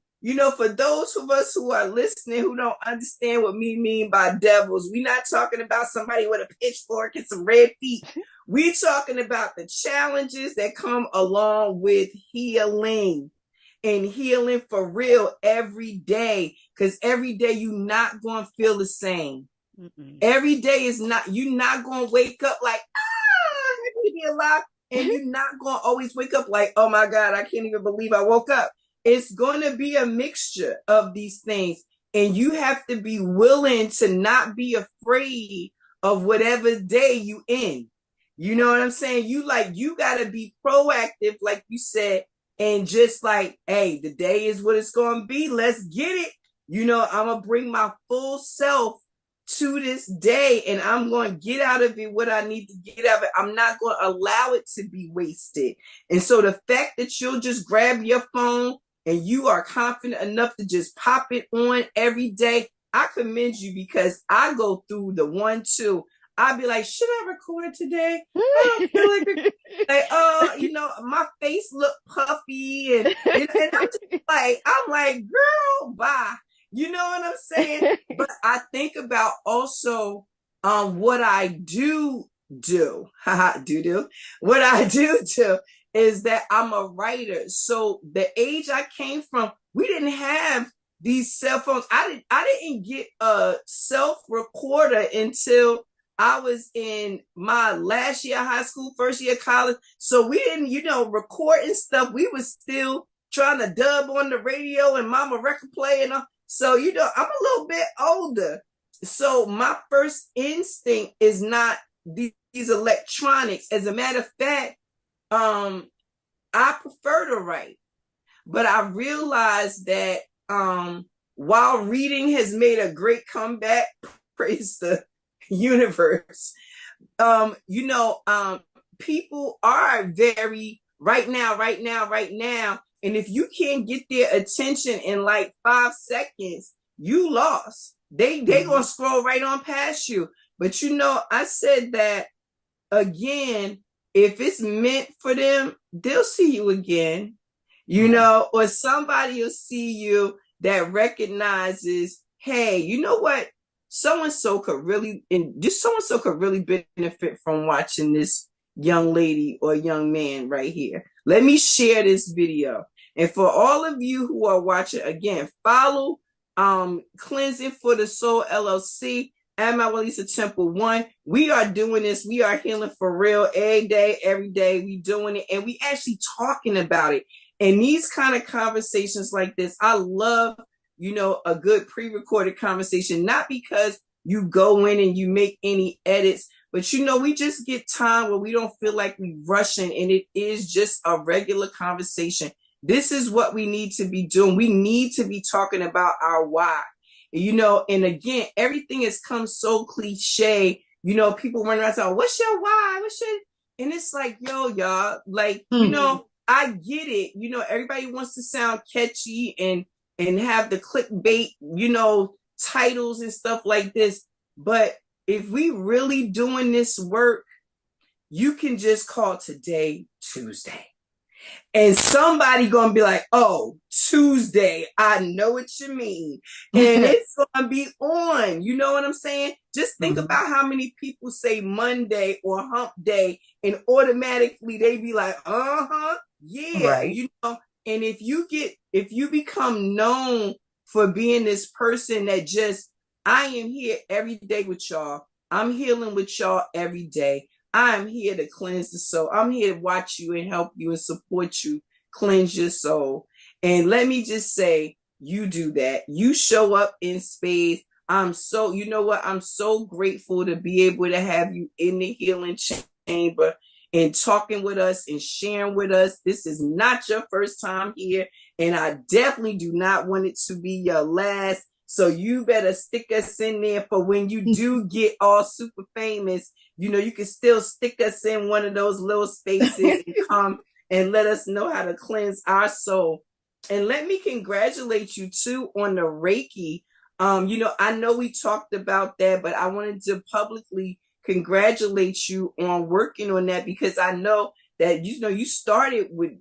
[SPEAKER 1] for those of us who are listening who don't understand what we mean by devils, we're not talking about somebody with a pitchfork and some red feet. We're talking about the challenges that come along with healing, and healing for real every day. Because every day you're not going to feel the same. Every day is not, you're not going to wake up like, I need to be alive. And you're not going to always wake up like, oh my God, I can't even believe I woke up. It's going to be a mixture of these things. And you have to be willing to not be afraid of whatever day you in. You know what I'm saying? You got to be proactive, like you said, and just like, hey, the day is what it's going to be. Let's get it. I'm going to bring my full self to this day, and I'm going to get out of it what I need to get out of it. I'm not going to allow it to be wasted. And so the fact that you'll just grab your phone and you are confident enough to just pop it on every day, I commend you, because I go through the 1, 2. I'd be like, should I record today? I don't feel like my face look puffy, and I'm like, girl, bye. You know what I'm saying? But I think about also what I do. What I do is that I'm a writer. So the age I came from, we didn't have these cell phones. I didn't get a self recorder until I was in my last year of high school, first year of college. So we didn't, recording stuff. We was still trying to dub on the radio and mama record play and all. So, I'm a little bit older. So my first instinct is not these electronics. As a matter of fact, I prefer to write. But I realized that while reading has made a great comeback, praise the universe, people are very right now. And if you can't get their attention in like 5 seconds, you lost. They gonna scroll right on past you. But I said that again, if it's meant for them, they'll see you again, or somebody will see you that recognizes, hey, you know what? So-and-so could really benefit from watching this young lady or young man right here. Let me share this video. And for all of you who are watching, again, follow Cleansing for the Soul LLC and MaWu Lisa Temple 1. We are doing this. We are healing for real every day. We doing it, and we actually talking about it. And these kind of conversations like this, I love, a good pre-recorded conversation, not because you go in and you make any edits, but we just get time where we don't feel like we rushing, and it is just a regular conversation. This is what we need to be doing. We need to be talking about our why. And again, everything has come so cliche. People run around saying, what's your why? And it's like, yo, y'all, like, I get it. Everybody wants to sound catchy and have the clickbait, titles and stuff like this. But if we really doing this work, you can just call today Tuesday. And somebody gonna be like, oh, Tuesday, I know what you mean. And it's gonna be on. You know what I'm saying? Just think about how many people say Monday or hump day, and automatically they be like, yeah,
[SPEAKER 2] right.
[SPEAKER 1] And if you become known for being this person that just, I am here every day with y'all. I'm healing with y'all every day. I'm here to cleanse the soul. I'm here to watch you and help you and support you cleanse your soul. And let me just say, you do that. You show up in spades. I'm so grateful to be able to have you in the healing chamber and talking with us and sharing with us. This is not your first time here, and I definitely do not want it to be your last. So you better stick us in there for when you do get all super famous. You can still stick us in one of those little spaces and come and let us know how to cleanse our soul. And let me congratulate you too on the Reiki. I know we talked about that, but I wanted to publicly congratulate you on working on that, because I know that, you started with,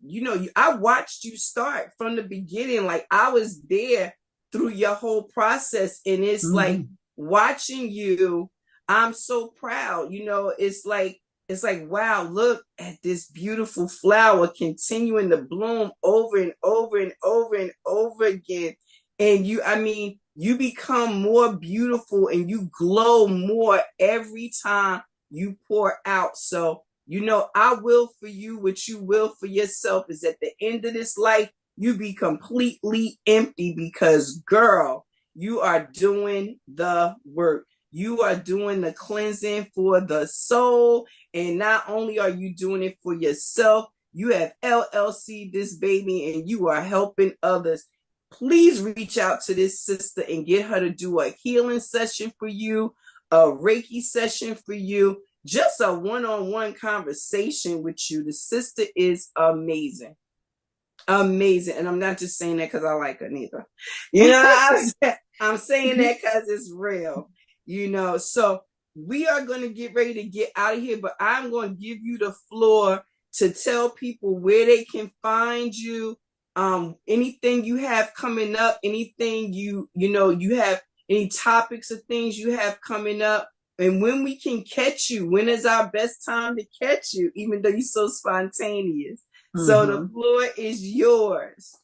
[SPEAKER 1] I watched you start from the beginning. Like, I was there through your whole process. And it's like watching you, I'm so proud. It's like, wow, look at this beautiful flower continuing to bloom over and over and over and over again. And you become more beautiful and you glow more every time you pour out. So I will for you what you will for yourself is at the end of this life, you be completely empty because, girl, you are doing the work. You are doing the cleansing for the soul. And not only are you doing it for yourself, you have LLC this baby and you are helping others. Please reach out to this sister and get her to do a healing session for you, a Reiki session for you, just a one-on-one conversation with you. The sister is amazing. Amazing. And I'm not just saying that because I like her neither. I'm saying that because it's real. So we are going to get ready to get out of here, but I'm going to give you the floor to tell people where they can find you, anything you have coming up, anything you have, any topics or things you have coming up, and when we can catch you. When is our best time to catch you, even though you're so spontaneous? So the floor is yours.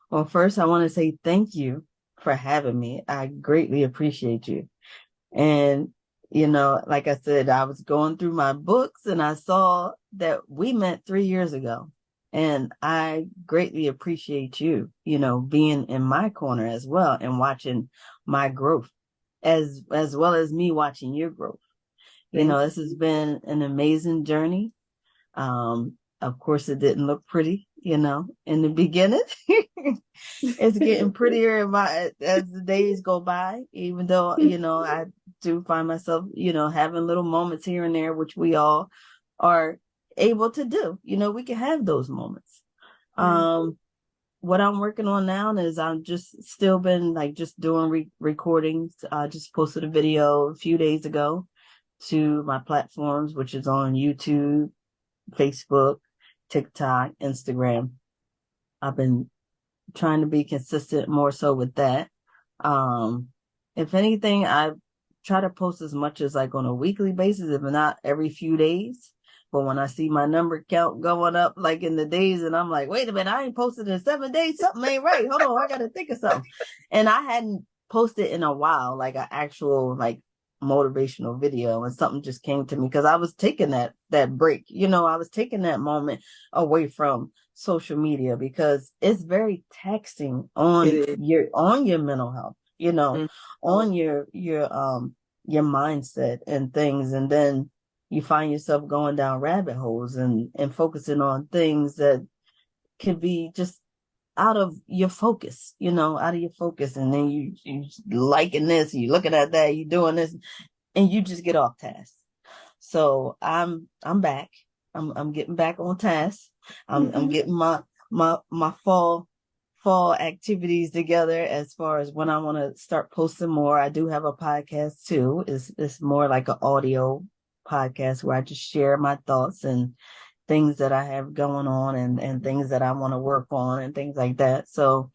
[SPEAKER 2] Well, first, I want to say thank you for having me. I greatly appreciate you. And, like I said, I was going through my books and I saw that we met 3 years ago. And I greatly appreciate you, being in my corner as well and watching my growth as well as me watching your growth. This has been an amazing journey. Of course, it didn't look pretty, in the beginning. It's getting prettier as the days go by, even though, I do find myself, having little moments here and there, which we all are able to do. We can have those moments. What I'm working on now is I'm just still been just doing recordings. I just posted a video a few days ago to my platforms, which is on YouTube, Facebook, TikTok, Instagram. I've been trying to be consistent more so with that. If anything, I try to post as much as on a weekly basis, if not every few days. But when I see my number count going up in the days and I'm like, wait a minute, I ain't posted in 7 days. Something ain't right. Hold on, I got to think of something. And I hadn't posted in a while, an actual motivational video, and something just came to me because I was taking that break. I was taking that moment away from social media because it's very taxing on your mental health, on your mindset and things. And then you find yourself going down rabbit holes and focusing on things that could be just out of your focus, And then you liking this, you looking at that, you doing this, and you just get off task. So I'm back. I'm getting back on task. I'm getting my fall activities together as far as when I want to start posting more. I do have a podcast too. It's more like an audio podcast where I just share my thoughts and things that I have going on and things that I want to work on and things like that. So,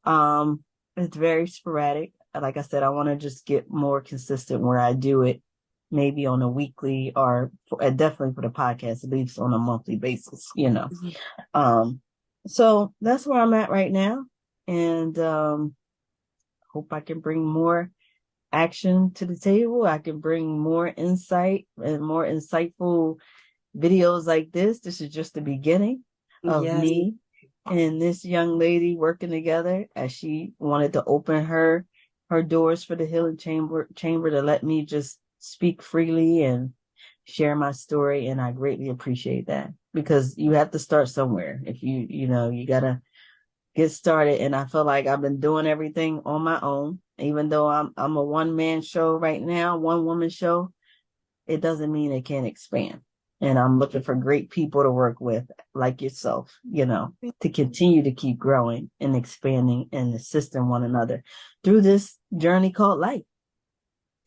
[SPEAKER 2] it's very sporadic. Like I said, I want to just get more consistent where I do it maybe on a weekly or definitely for the podcast, at least on a monthly basis, So that's where I'm at right now. And, hope I can bring more action to the table. I can bring more insight and more insightful videos like this. This is just the beginning of me and this young lady working together as she wanted to open her doors for the healing chamber to let me just speak freely and share my story. And I greatly appreciate that because you have to start somewhere. If you gotta get started. And I feel like I've been doing everything on my own, even though I'm a one-man show right now, one-woman show. It doesn't mean it can't expand. And I'm looking for great people to work with, like yourself, to continue to keep growing and expanding and assisting one another through this journey called life,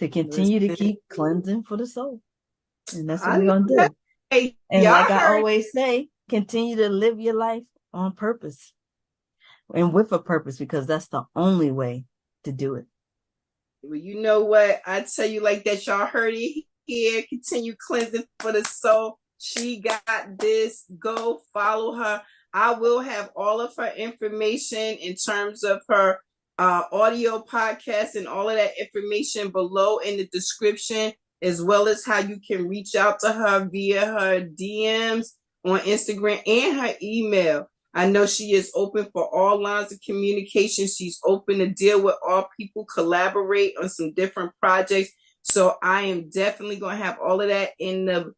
[SPEAKER 2] to continue to keep cleansing for the soul. And that's what we're going to do.
[SPEAKER 1] Hey,
[SPEAKER 2] and like I always say, continue to live your life on purpose and with a purpose, because that's the only way to do it.
[SPEAKER 1] Well, you know what? I tell you like that, y'all heard it here. Continue cleansing for the soul. She got this. Go follow her. I will have all of her information in terms of her audio podcast and all of that information below in the description. as well as how you can reach out to her via her DMs on Instagram and her email. I know she is open for all lines of communication. She's open to deal with all people, collaborate on some different projects. So I am definitely going to have all of that in the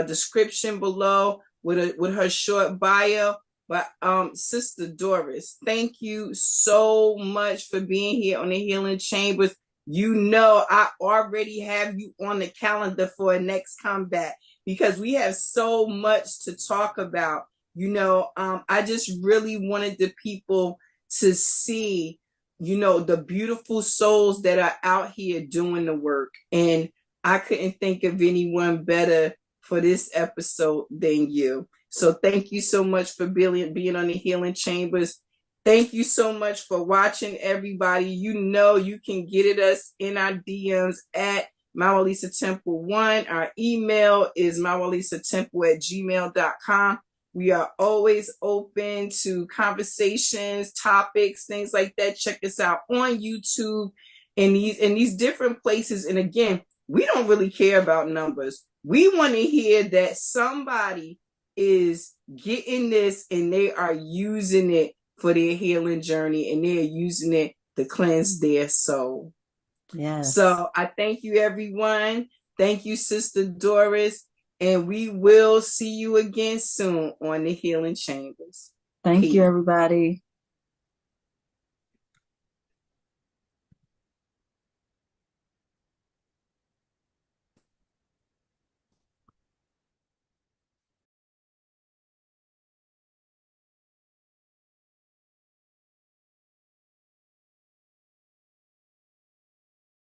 [SPEAKER 1] description below with her short bio. But Sister Doris, thank you so much for being here on the Healing Chambers. You know, I already have you on the calendar for a next comeback because we have so much to talk about. You know, I just really wanted the people to see, you know, the beautiful souls that are out here doing the work. And I couldn't think of anyone better for this episode than you. So thank you so much for being on the Healing Chambers. Thank you so much for watching, everybody. You know you can get at us in our DMs at MaWu Lisa Temple 1. Our email is mawulisatemple@gmail.com. We are always open to conversations, topics, things like that. Check us out on YouTube and these different places. And again, we don't really care about numbers. We want to hear that somebody is getting this and they are using it for their healing journey and they're using it to cleanse their soul.
[SPEAKER 2] Yes.
[SPEAKER 1] So I thank you, everyone. Thank you, Sister Doris. And we will see you again soon on the Healing Chambers.
[SPEAKER 2] Thank you, everybody.